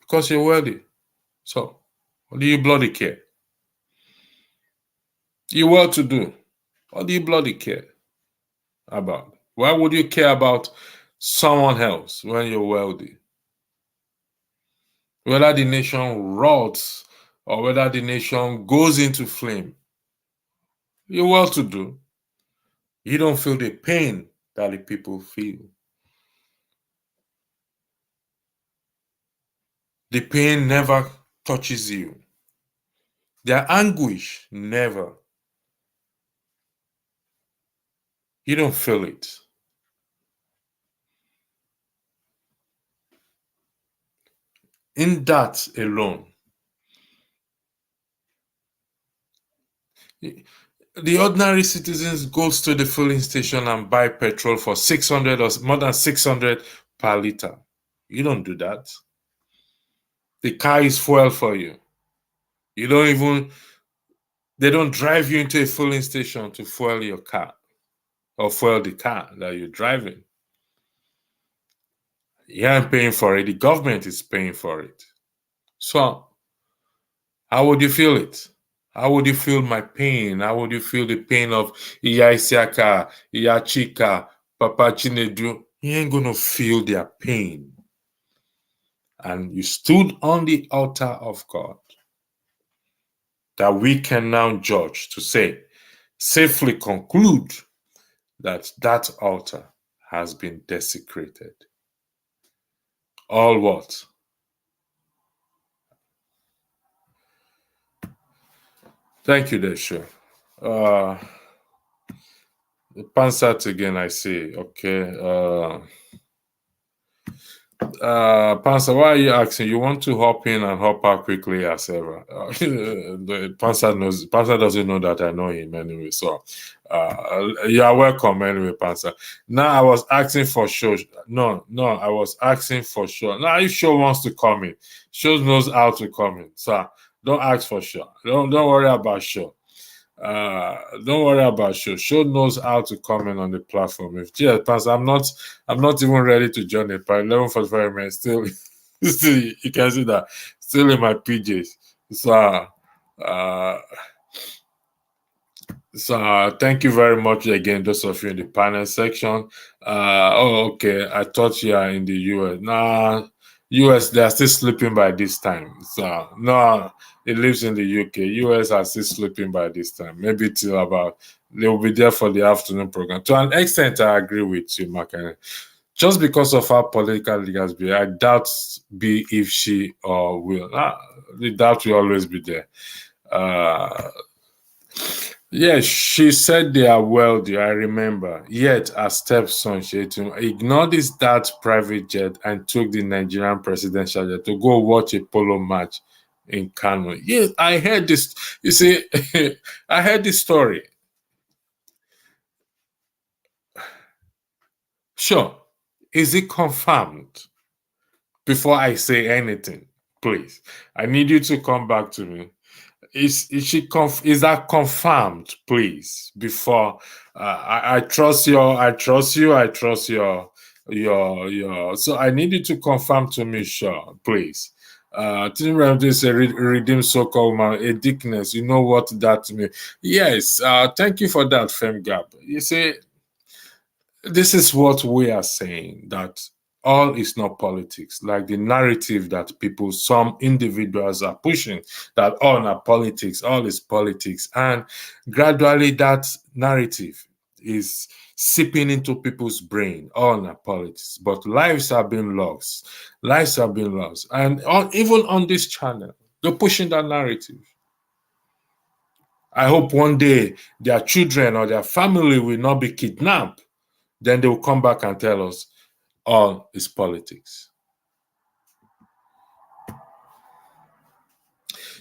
Because you're wealthy. So, what do you bloody care? You're well-to-do. What do you bloody care about? Why would you care about someone else when you're wealthy? Whether the nation rots or whether the nation goes into flame, you're well-to-do. You don't feel the pain that the people feel. The pain never touches you. Their anguish never You don't feel it. In that alone, the ordinary citizens goes to the filling station and buy petrol for 600 or more than 600 per liter. You don't do that. The car is fuel for you. You don't even, they don't drive you into a filling station to fuel your car or fuel the car that you're driving. You aren't paying for it. The government is paying for it. So, how would you feel it? How would you feel my pain? How would you feel the pain of Iya Isiaka, Iya Chika, Papa Chinedu? You ain't gonna feel their pain. And you stood on the altar of God that we can now judge to say, safely conclude that that altar has been desecrated. All what? Thank you, Desha. The Pansat again, I see. Okay. Pansa, why are you asking? You want to hop in and hop out quickly as ever. The Pansa doesn't know that I know him anyway. So you are welcome anyway, Pansa. Now I was asking for show. No, I was asking for show. Now if show wants to come in, show knows how to come in. So don't ask for show. Don't worry about show. Don't worry about show. Show knows how to comment on the platform. If yeah, pass, I'm not even ready to join it. By 11:45 minutes, still, still, you can see that still in my PJs. So, uh, thank you very much again, those of you in the panel section. Okay. I thought you are in the US. Nah, US, they are still sleeping by this time. So, no, it lives in the UK. US are still sleeping by this time. Maybe till about, they will be there for the afternoon program. To an extent, I agree with you, Mark. Just because of how political leaders be, I doubt be if she or will. The doubt will always be there. Uh, Yes, she said they are wealthy, I remember. Yet, her stepson, Shetu, ignored his dad's private jet and took the Nigerian presidential jet to go watch a polo match in Kano. Yes, I heard this. You see, I heard this story. Sure. Is it confirmed? Before I say anything, please, I need you to come back to me. Is that confirmed, please? Before I trust your. So I need you to confirm to me, sure, please. This a redeemed so-called man, a dickness. You know what that means? Yes. Thank you for that, Fem Gap. You see, this is what we are saying, that all is not politics, like the narrative that people, some individuals are pushing, that all not politics, all is politics. And gradually that narrative is seeping into people's brain, all not politics. But lives have been lost. Lives have been lost. And even on this channel, they're pushing that narrative. I hope one day their children or their family will not be kidnapped. Then they will come back and tell us all is politics.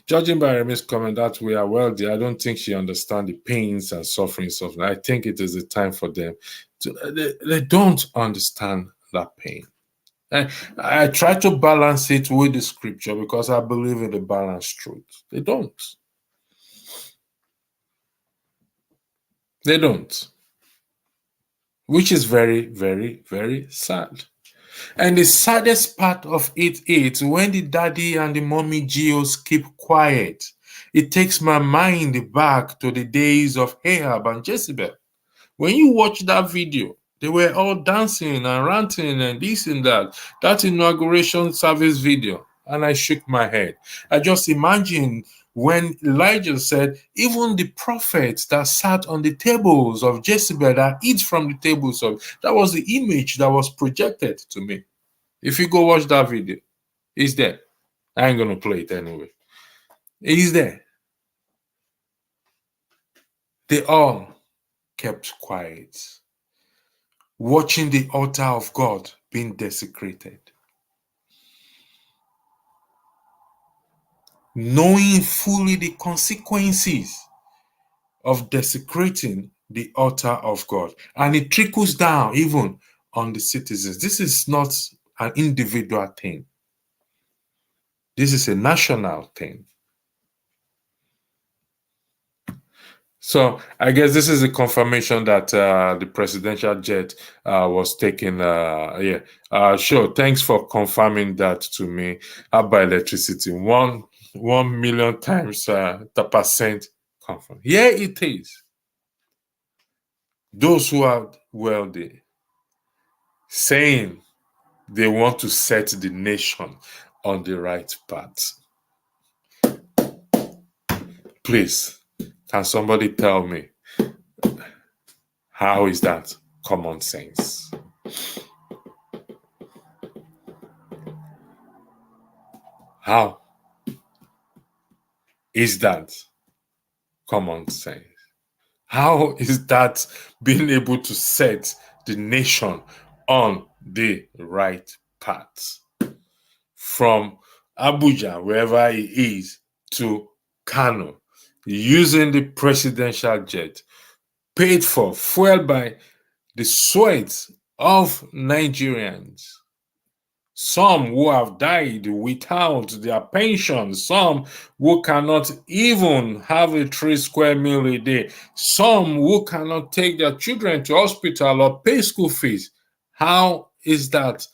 Judging by Remi's comment that we are wealthy, I don't think she understands the pains and sufferings of them. I think it is the time for them to, they don't understand that pain. I try to balance it with the scripture because I believe in the balanced truth. They don't. They don't. Which is very, very, very sad. And the saddest part of it is when the daddy and the mommy geos keep quiet. It takes my mind back to the days of Ahab and Jezebel. When you watch that video, they were all dancing and ranting and this and that. That inauguration service video. And I shook my head. I just imagine when Elijah said, even the prophets that sat on the tables of Jezebel that eat from the tables of, that was the image that was projected to me. If you go watch that video, it's there. I ain't gonna play it anyway. It's there. They all kept quiet. watching the altar of God being desecrated, knowing fully the consequences of desecrating the altar of God. And it trickles down even on the citizens. This is not an individual thing. This is a national thing. So I guess this is a confirmation that the presidential jet was taken. Sure. Thanks for confirming that to me. How about electricity? 1 million times the percent confirm. Yeah, it is. Those who are wealthy saying they want to set the nation on the right path. Please, can somebody tell me, how is that common sense? How is that common sense? How is that being able to set the nation on the right path? From Abuja, wherever he is, to Kano, using the presidential jet, paid for, fueled by the sweat of Nigerians. Some who have died without their pension, some who cannot even have a 3 square meal a day, some who cannot take their children to hospital or pay school fees. How is that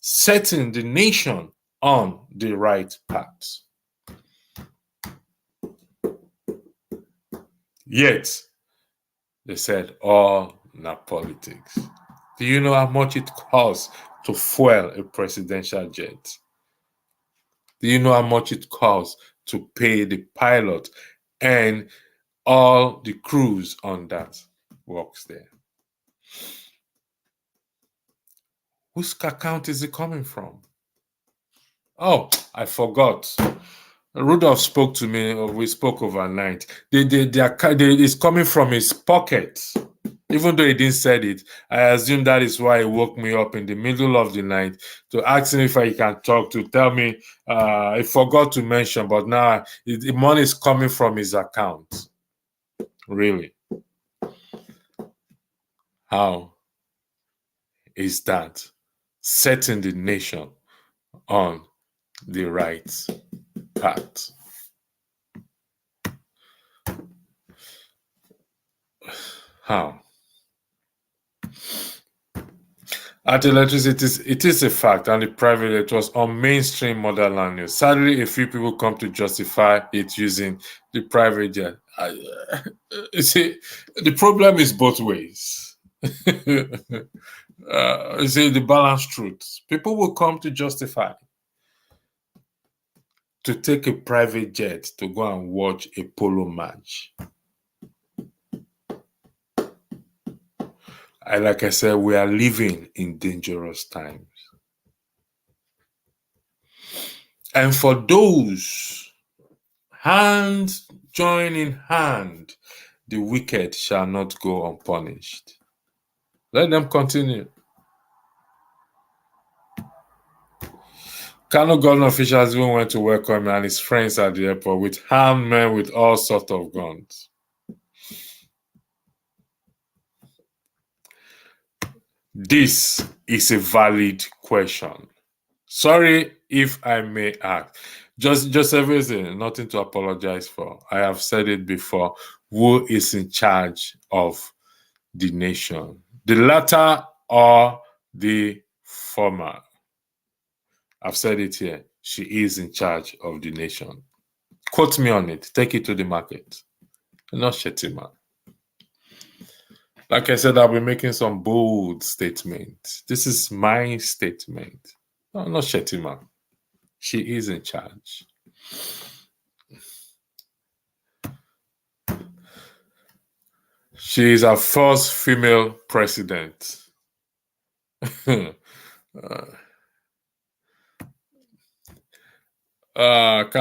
setting the nation on the right path? Yet, they said, all not politics. Do you know how much it costs to fuel a presidential jet? Do you know how much it costs to pay the pilot and all the crews on that works there? Whose account is it coming from? Oh, I forgot. Rudolph spoke to me, or we spoke overnight. It's coming from his pocket. Even though he didn't say it, I assume that is why he woke me up in the middle of the night to ask him if I can talk, to tell me I forgot to mention, but now the money is coming from his account. Really? How is that setting the nation on the right path? How? At electricity, it is a fact, and the private it was on mainstream motherland news. Sadly, a few people come to justify it using the private jet. You see, the problem is both ways. You see, the balanced truth. People will come to justify to take a private jet to go and watch a polo match. Like I said, we are living in dangerous times. And for those hands join in hand, the wicked shall not go unpunished. Let them continue. Kano government officials even went to welcome him and his friends at the airport with armed men with all sorts of guns. This is a valid question. Sorry if I may ask. Just everything, nothing to apologize for. I have said it before. Who is in charge of the nation? The latter or the former? I've said it here. She is in charge of the nation. Quote me on it. Take it to the market. Not Shetima. Like I said, I'll be making some bold statements. This is my statement. No, not Shetima. She is in charge. She is our first female president.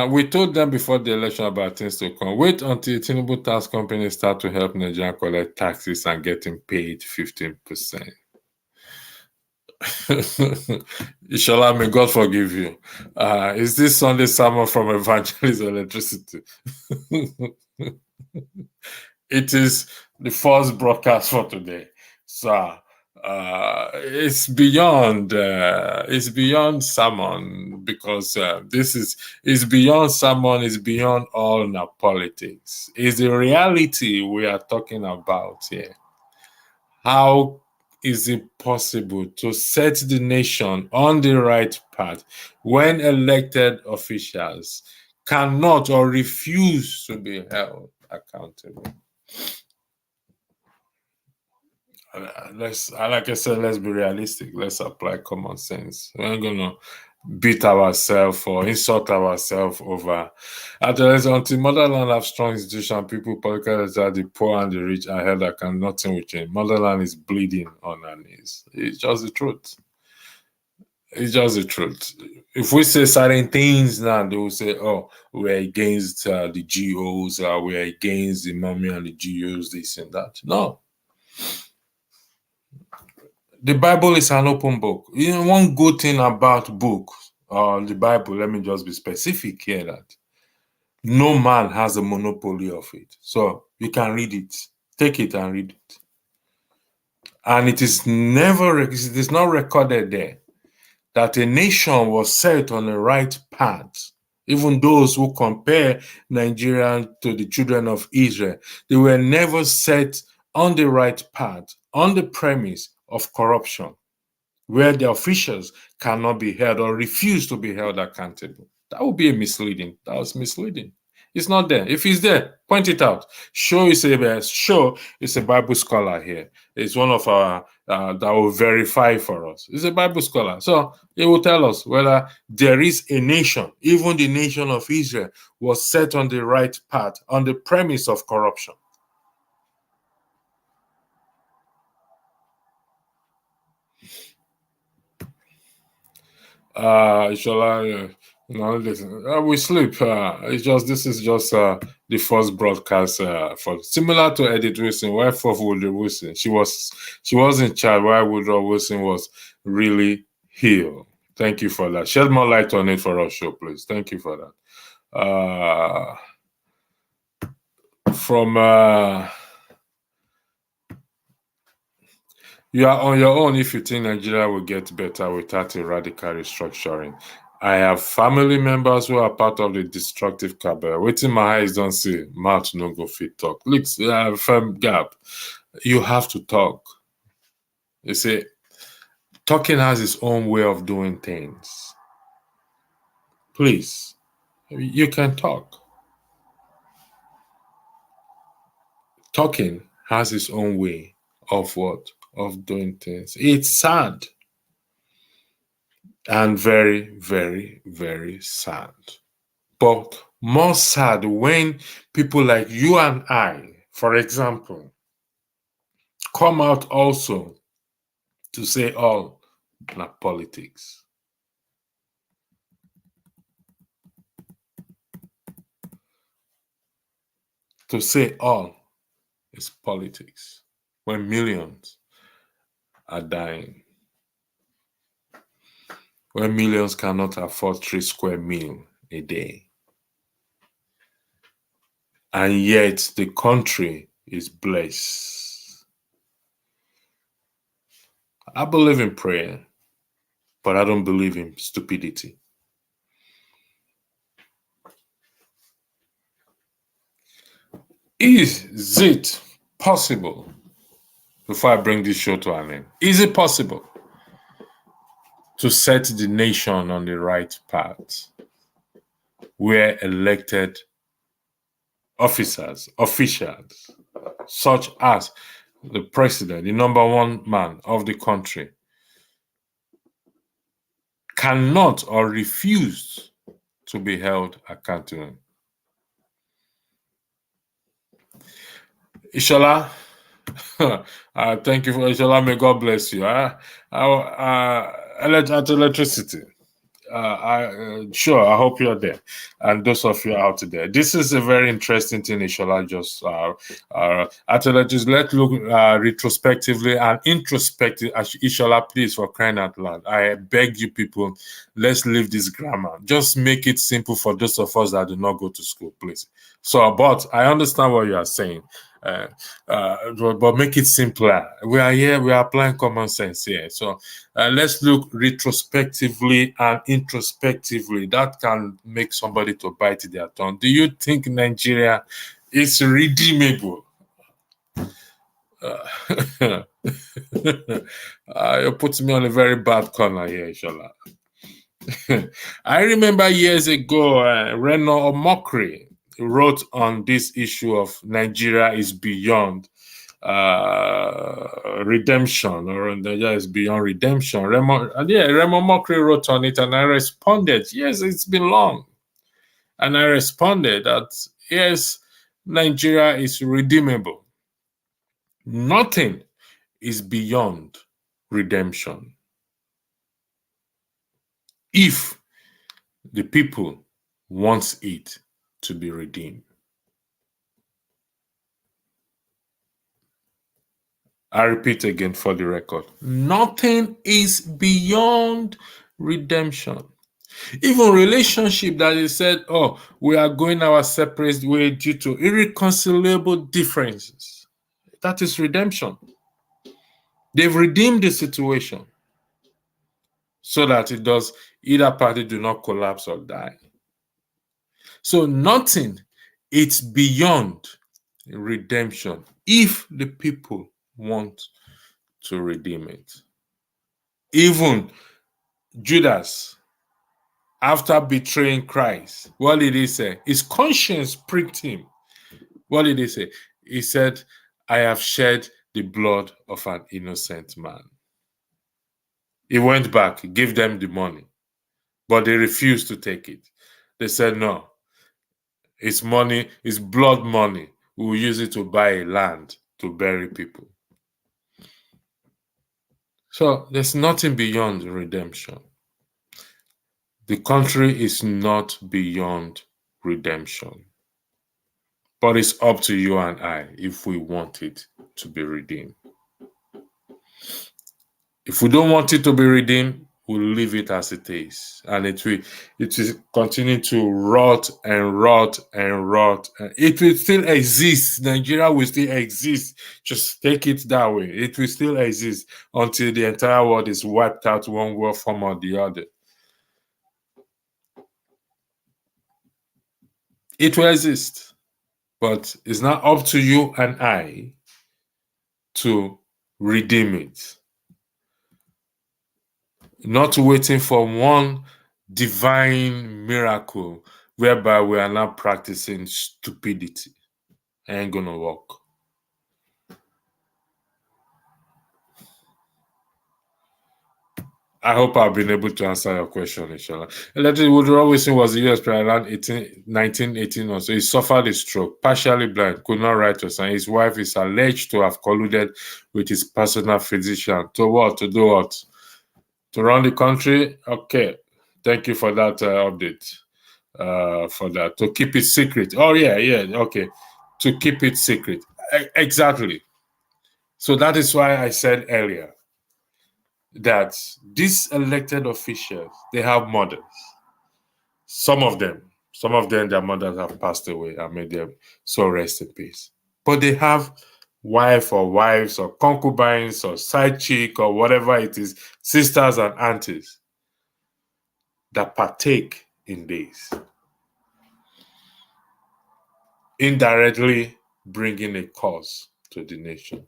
We told them before the election about things to come. Wait until Tinubu tax companies start to help Nigerians collect taxes and getting paid 15%. Ishola, may God forgive you. Is this Sunday sermon from Evangelist Electricity? It is the first broadcast for today. So it's beyond sermon, because this is beyond sermon, is beyond all now politics. It's the reality we are talking about here. How is it possible to set the nation on the right path when elected officials cannot or refuse to be held accountable? Like I said, let's be realistic. Let's apply common sense. We're not gonna beat ourselves or insult ourselves over. Until motherland have strong institutions, people, political leaders, the poor and the rich are held accountable. Nothing will change. Motherland is bleeding on her knees. It's just the truth. It's just the truth. If we say certain things now, they will say, "Oh, we're against the GOs. We're against the mommy and the GOs. This and that." No, the Bible is an open book. You know, one good thing about book or the Bible, let me just be specific here, that no man has a monopoly of it. So you can read it, take it and read it. And it is not recorded there that a nation was set on the right path. Even those who compare Nigeria to the children of Israel, they were never set on the right path on the premise of corruption, where the officials cannot be held or refuse to be held accountable. That would be misleading. That was misleading. It's not there. If it's there, point it out. Show it's a Bible scholar here. It's one of our that will verify for us. It's a Bible scholar. So it will tell us whether there is a nation, even the nation of Israel was set on the right path on the premise of corruption. Inshallah, no, listen. We sleep. This is just the first broadcast for similar to Edith Wilson. Why for Woodrow Wilson? She was in charge while Woodrow Wilson was really healed. Thank you for that. Shed more light on it for us, show, please. Thank you for that. From You are on your own if you think Nigeria will get better without a radical restructuring. I have family members who are part of the destructive cabal. Waiting my eyes don't see, mouth no go fit talk. Look, firm gap. You have to talk. You see, talking has its own way of doing things. Please, you can talk. Talking has its own way of what? Of doing things. It's sad. And very, very, very sad. But more sad when people like you and I, for example, come out also to say all not politics. To say all is politics when millions are dying. When millions cannot afford 3 square meals a day. And yet the country is blessed. I believe in prayer, but I don't believe in stupidity. Is it possible, before I bring this show to an end, is it possible to set the nation on the right path where elected officials, such as the president, the number one man of the country, cannot or refuse to be held accountable? Ishola, thank you for Ishola. May God bless you. At electricity. Sure, I hope you're there, and those of you out there. This is a very interesting thing, Ishola. Just let's look retrospectively and introspectively. Ishola, please, for crying out loud, I beg you, people, let's leave this grammar. Just make it simple for those of us that do not go to school, please. So, but I understand what you are saying. But make it simpler. We are here, we are applying common sense here. So let's look retrospectively and introspectively. That can make somebody to bite their tongue. Do you think Nigeria is redeemable? You put me on a very bad corner here, Shola. I remember years ago, Reno Omokri wrote on this issue of Nigeria is beyond redemption, or Nigeria is beyond redemption. Remo Omokri wrote on it, and I responded, yes, it's been long. And I responded that, yes, Nigeria is redeemable. Nothing is beyond redemption. If the people want it to be redeemed. I repeat again for the record. Nothing is beyond redemption. Even relationship that is said, oh, we are going our separate way due to irreconcilable differences. That is redemption. They've redeemed the situation so that it does either party do not collapse or die. So nothing, it's beyond redemption if the people want to redeem it. Even Judas, after betraying Christ, what did he say? His conscience pricked him. What did he say? He said, I have shed the blood of an innocent man. He went back, gave them the money, but they refused to take it. They said, no, it's money, it's blood money. We will use it to buy a land to bury people. So there's nothing beyond redemption. The country is not beyond redemption. But it's up to you and I if we want it to be redeemed. If we don't want it to be redeemed, we'll leave it as it is. And it will continue to rot and rot and rot. It will still exist. Nigeria will still exist. Just take it that way. It will still exist until the entire world is wiped out one war form or the other. It will exist. But it's not up to you and I to redeem it. Not waiting for one divine miracle whereby we are not practicing stupidity. Ain't gonna work. I hope I've been able to answer your question, inshallah. Electric Woodrow Wilson was the US president around 1918 or so. He suffered a stroke, partially blind, could not write or sign. His wife is alleged to have colluded with his personal physician. To what? To do what? To run the country? Okay. Thank you for that update. For that. To keep it secret. Oh, yeah. Okay. To keep it secret. Exactly. So that is why I said earlier that these elected officials, they have mothers. Some of them, their mothers have passed away and made them so rest in peace. But they have wives or concubines or side chick or whatever it is, sisters and aunties that partake in this, indirectly bringing a cause to the nation.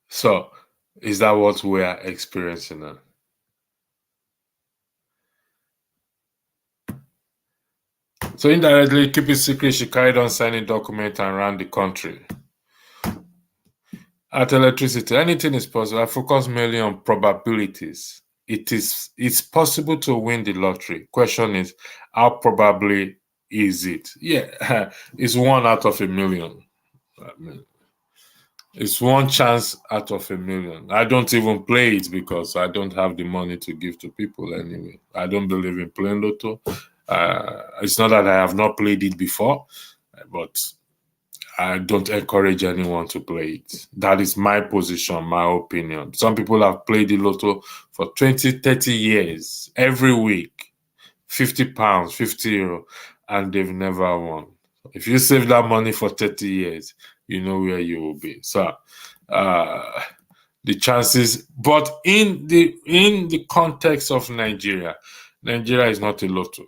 So, is that what we are experiencing now? So indirectly, keep it secret, she carried on signing documents around the country. At electricity, anything is possible. I focus mainly on probabilities. It's possible to win the lottery. Question is, how probably is it? Yeah, it's 1 out of a million. It's one chance out of a million. I don't even play it because I don't have the money to give to people anyway. I don't believe in playing lotto. It's not that I have not played it before, but I don't encourage anyone to play it. That is my position, my opinion. Some people have played the lotto for 20, 30 years, every week, £50, €50, and they've never won. If you save that money for 30 years, you know where you will be. So uh, the chances, but in the context of Nigeria, Nigeria is not a lotto.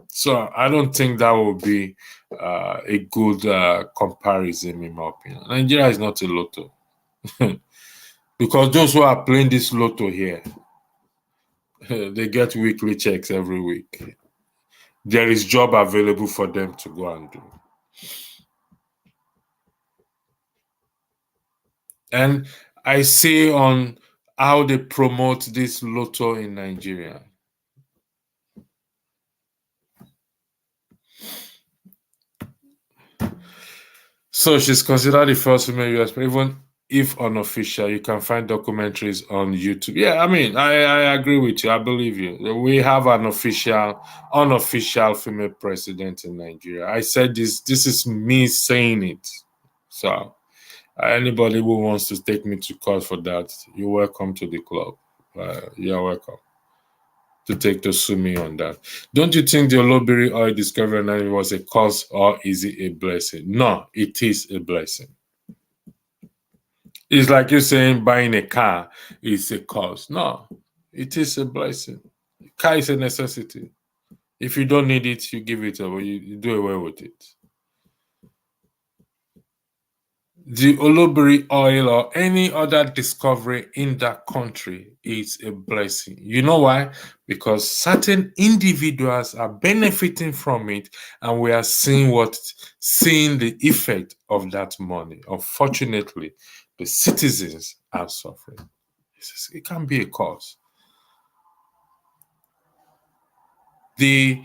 So I don't think that would be a good comparison, in my opinion. Nigeria is not a lotto because those who are playing this lotto here, they get weekly checks every week. There is job available for them to go and do. And I see on how they promote this lotto in Nigeria. So she's considered the first female US president, even if unofficial. You can find documentaries on YouTube. Yeah, I mean, I agree with you. I believe you. We have an unofficial female president in Nigeria. I said this. This is me saying it. So anybody who wants to take me to court for that, you're welcome to the club. You're welcome to sue me on that. Don't you think the Olobiri oil discovery was a cause or is it a blessing? No, it is a blessing. It's like you saying buying a car is a cause. No, it is a blessing. Car is a necessity. If you don't need it, you give it away. You do away with it. The Olobiri oil or any other discovery in that country is a blessing. You know why? Because certain individuals are benefiting from it, and we are seeing the effect of that money. Unfortunately, the citizens are suffering. It can be a cause. The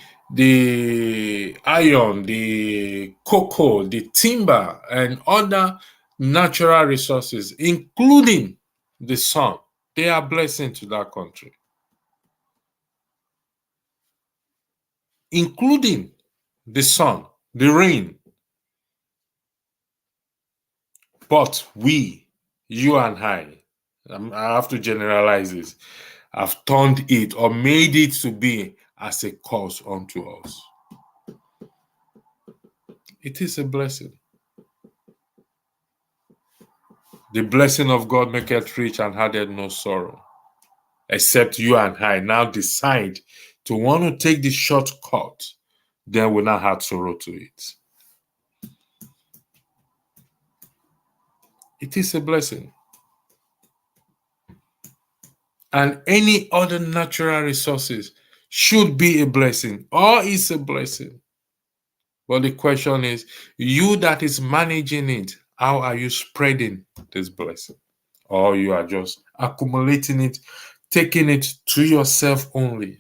iron, the cocoa, the timber, and other natural resources, including the sun, they are blessing to that country, including the sun, the rain. But we, you and I have to generalize this, have turned it or made it to be as a cause unto us. It is a blessing. The blessing of God maketh rich and addeth no sorrow. Except you and I now decide to want to take the shortcut, then we'll not add sorrow to it. It is a blessing. And any other natural resources should be a blessing or is a blessing. But the question is, you that is managing it, how are you spreading this blessing? Or you are just accumulating it, taking it to yourself only.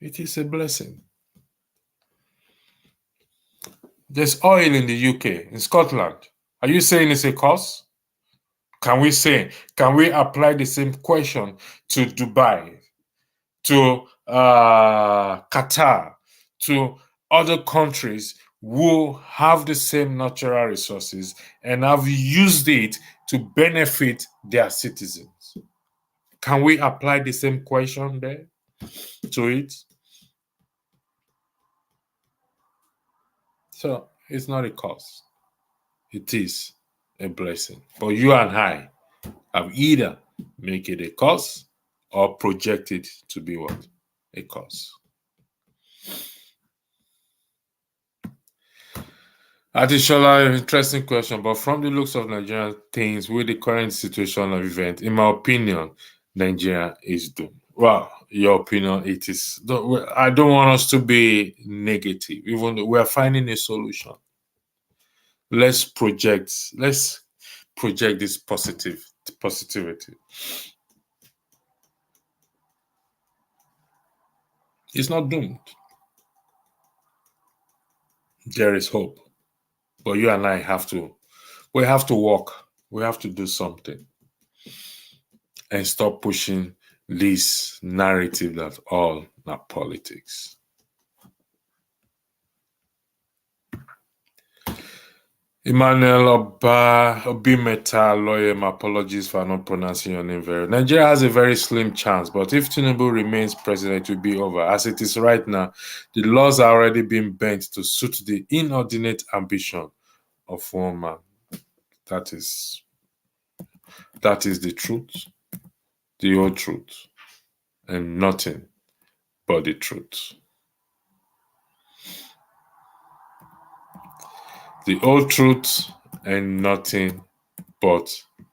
It is a blessing. There's oil in the UK, in Scotland. Are you saying it's a cause? Can we apply the same question to Dubai, to Qatar, to other countries who have the same natural resources and have used it to benefit their citizens? Can we apply the same question there to it? So it's not a cause. It is a blessing. But you and I have either make it a cause or project it to be what? A cause. Additional interesting question, but from the looks of Nigerian things with the current situation of event, in my opinion, Nigeria is doomed. Well, your opinion, it is. I don't want us to be negative, even though we are finding a solution. Let's project this positivity. It's not doomed. There is hope. But you and I have to, we have to work. We have to do something and stop pushing this narrative that all not politics. Emmanuel Obimeta, lawyer, my apologies for not pronouncing your name very. Nigeria has a very slim chance, but if Tinubu remains president, it will be over. As it is right now, the laws are already being bent to suit the inordinate ambition of one man. That is the truth, the whole truth, and nothing but the truth. The whole truth and nothing but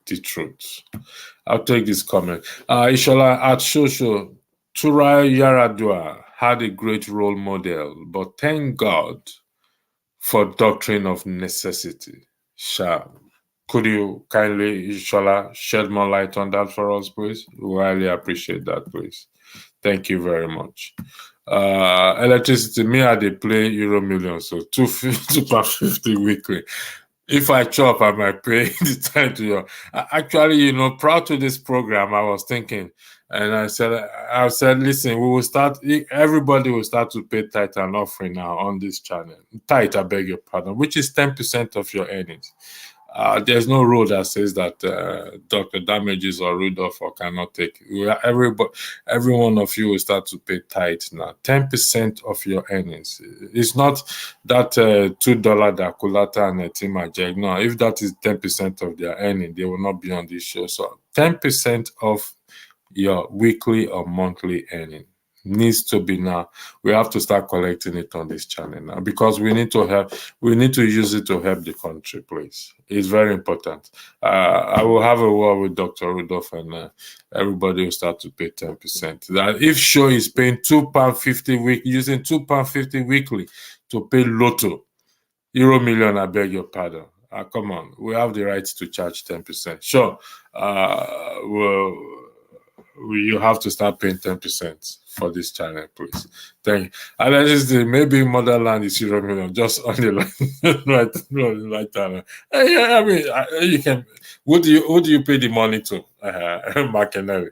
the truth. I'll take this comment. Ishola at Shosho, Tura Yaradua had a great role model, but thank God for doctrine of necessity. Sha, could you kindly, Ishola, shed more light on that for us, please? We highly appreciate that, please. Thank you very much. Electricity, me I dey play Euro Million, so 250 weekly. If I chop, I might pay the time to you. Actually, prior to this program, I was thinking, and I said, listen, we will start. Everybody will start to pay tithe and offering now on this channel. Tithe, I beg your pardon, which is 10% of your earnings. There's no rule that says that Dr. Damages or Rudolph cannot take. Every one of you will start to pay tithe now. 10% of your earnings. It's not that $2 that Kulata and Tima Jag. No, if that is 10% of their earning, they will not be on this show. So 10% of your weekly or monthly earning needs to be now. We have to start collecting it on this channel now because we need to use it to help the country, please. It's very important. I will have a word with Dr. Rudolph and everybody will start to pay 10%. That if show is paying £2.50 week, using £2.50 weekly to pay Lotto, Euro Million, I beg your pardon. Come on, we have the right to charge 10%. Sure, you have to start paying 10% for this channel, please. Thank you. And then just maybe Motherland is Euro Million, just on the right time. Yeah, I mean, you can. Who do you pay the money to? McInerney.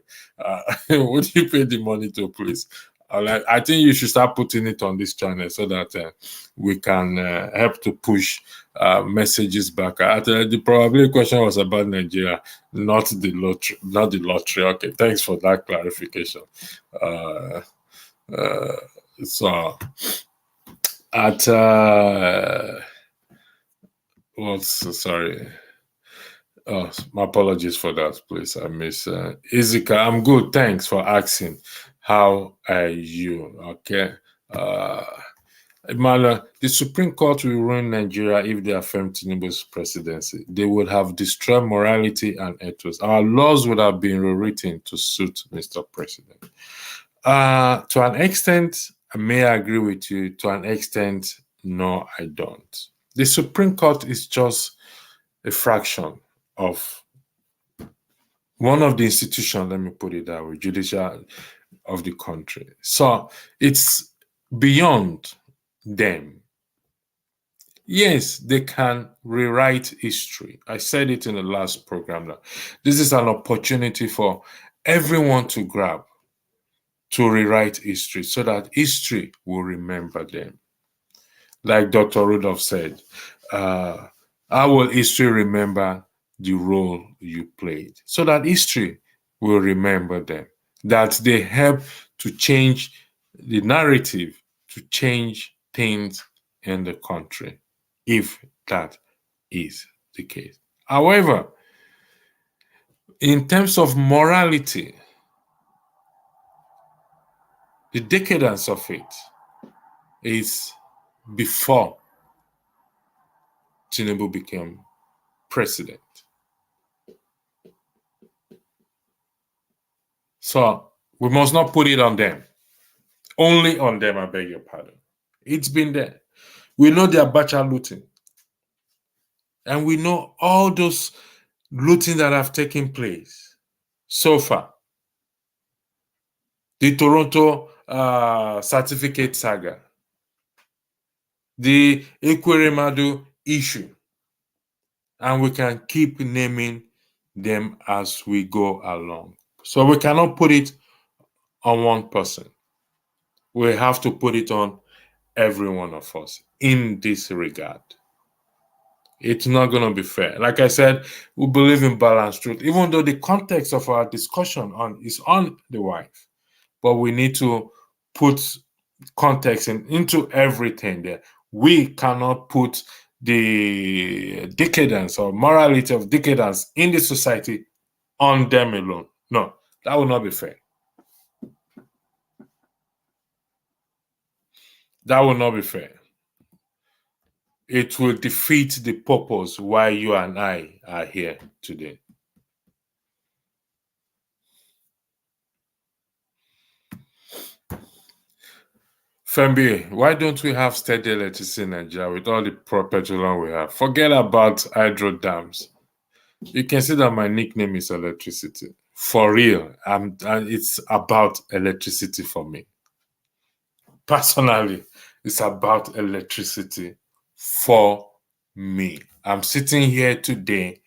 Who do you pay the money to, please? I think you should start putting it on this channel so that we can help to push messages back. The probably question was about Nigeria, not the lottery. Okay, thanks for that clarification. So at sorry. Oh, my apologies for that, please. I miss Izika. I'm good. Thanks for asking. How are you? Okay. Emmanuel, the Supreme Court will ruin Nigeria if they affirm Tinubu's presidency. They would have destroyed morality and ethos. Our laws would have been rewritten to suit Mr. President. To an extent, I may agree with you. To an extent, no, I don't. The Supreme Court is just a fraction of one of the institutions, let me put it that way, judicial of the country. So it's beyond them. Yes, they can rewrite history. I said it in the last program that this is an opportunity for everyone to grab, to rewrite history so that history will remember them. Like Dr. Rudolph said, how will history remember the role you played? So that history will remember them, that they help to change the narrative, to change things in the country, if that is the case. However, in terms of morality, the decadence of it is before Tinubu became president. So we must not put it on them. Only on them, I beg your pardon. It's been there. We know the Abacha looting. And we know all those looting that have taken place so far. The Toronto certificate saga. The Ekweremadu issue. And we can keep naming them as we go along. So we cannot put it on one person. We have to put it on every one of us in this regard. It's not going to be fair. Like I said, we believe in balanced truth, even though the context of our discussion is on the wife. But we need to put context into everything there. We cannot put the decadence or morality of decadence in the society on them alone. No, that will not be fair. That will not be fair. It will defeat the purpose why you and I are here today. Fembi, why don't we have steady electricity in Nigeria with all the petroleum we have? Forget about hydro dams. You can see that my nickname is electricity. For real, it's about electricity for me. Personally, it's about electricity for me. I'm sitting here today,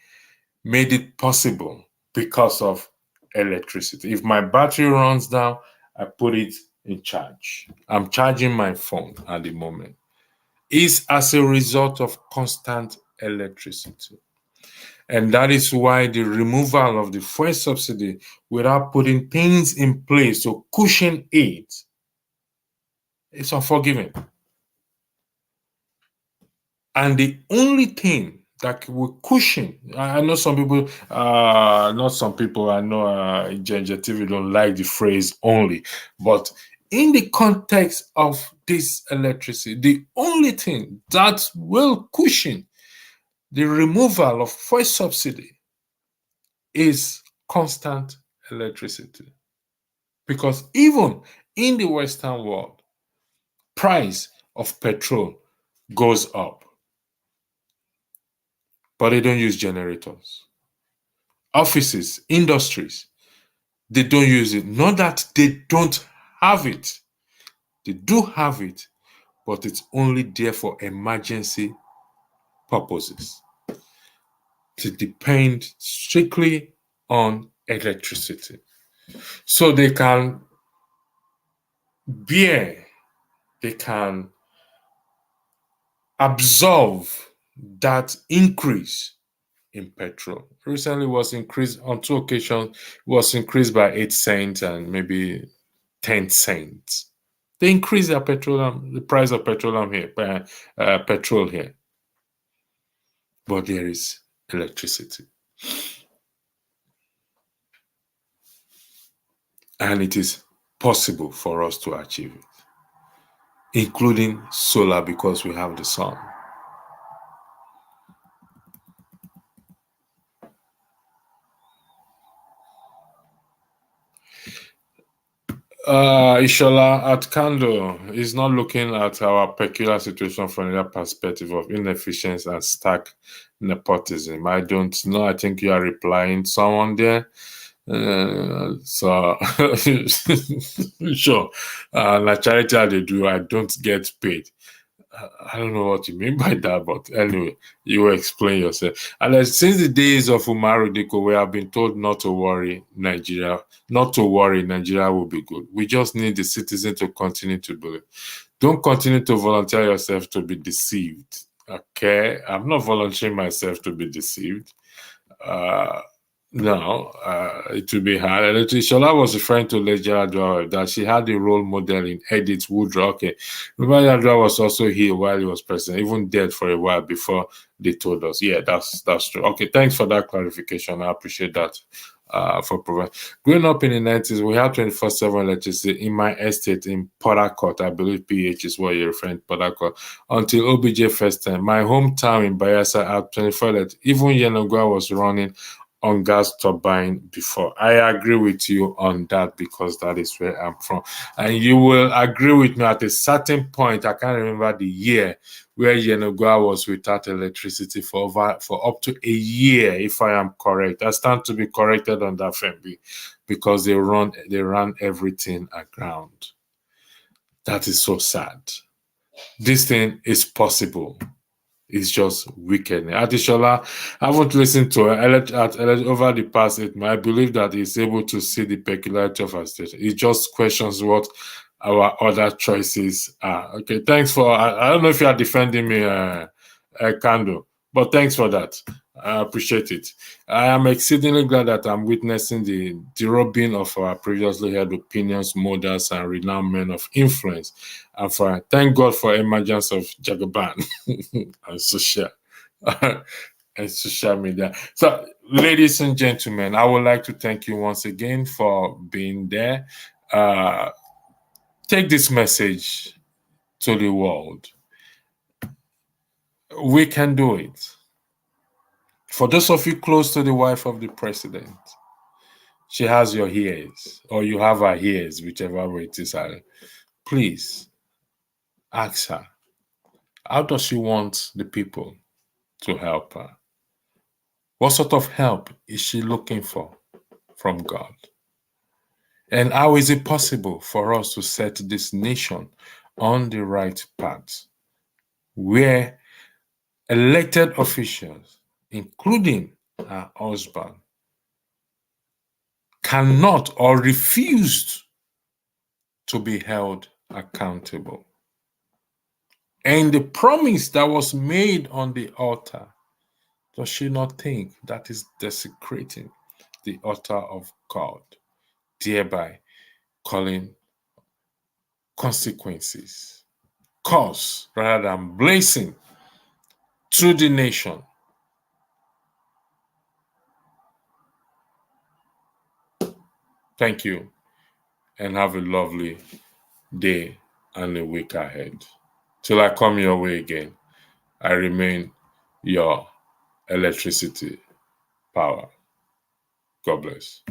made it possible because of electricity. If my battery runs down, I put it in charge. I'm charging my phone at the moment. It's as a result of constant electricity. And that is why the removal of the fuel subsidy without putting things in place to cushion it is unforgiving. And the only thing that will cushion, I know some people, not some people, I know Ginger TV don't like the phrase only, but in the context of this electricity, the only thing that will cushion the removal of fuel subsidy is constant electricity. Because even in the Western world, price of petrol goes up. But they don't use generators. Offices, industries, they don't use it. Not that they don't have it. They do have it, but it's only there for emergency purposes. To depend strictly on electricity. So they can bear, they can absorb that increase in petrol. Recently was increased on 2 occasions, was increased by 8 cents and maybe 10 cents. They increased their petroleum, the price of petroleum here, petrol here. But there is electricity. And it is possible for us to achieve it, including solar because we have the sun. Ishola at Kando is not looking at our peculiar situation from the perspective of inefficiency and stark nepotism. I don't know. I think you are replying someone there. So sure. Like charity they do, I don't get paid. I don't know what you mean by that, but anyway, you will explain yourself. And since the days of Umaru Diko, we have been told not to worry, Nigeria will be good. We just need the citizens to continue to believe. Don't continue to volunteer yourself to be deceived. Okay? I'm not volunteering myself to be deceived. No, it will be hard. Shola was referring to Legia Adwa, that she had a role model in Edith Woodrow. Okay, remember Adwa was also here while he was president, even dead for a while before they told us. Yeah, that's true. Okay, thanks for that clarification. I appreciate that. For providing. Growing up in the 90s, we had 24/7 electricity in my estate in Port Harcourt. I believe PH is what you're referring to, Port Harcourt. Until OBJ first time. My hometown in Bayelsa had 24 electricity. Even Yenogua was running on gas turbine before. I agree with you on that because that is where I'm from. And you will agree with me at a certain point, I can't remember the year, where Yenogua was without electricity for up to a year, if I am correct. I stand to be corrected on that, Fembi, because they ran everything aground. That is so sad. This thing is possible. It's just wicked. Adishola, I haven't listened to her over the past 8 months. I believe that he's able to see the peculiarity of her state. He just questions what our other choices are. Okay, thanks for. I don't know if you are defending me, Kando, but thanks for that. I appreciate it. I am exceedingly glad that I'm witnessing the derobing of our previously held opinions, models, and renowned men of influence. And thank God for emergence of Jagaban and social and social media. So, ladies and gentlemen, I would like to thank you once again for being there. Take this message to the world. We can do it. For those of you close to the wife of the president, she has your ears, or you have her ears, whichever way it is. Please ask her, how does she want the people to help her? What sort of help is she looking for from God? And how is it possible for us to set this nation on the right path, where elected officials, including her husband, cannot or refused to be held accountable? And the promise that was made on the altar, does she not think that is desecrating the altar of God, thereby calling consequences, cause rather than blessing to the nation? Thank you, and have a lovely day and a week ahead. Till I come your way again, I remain your electricity power. God bless.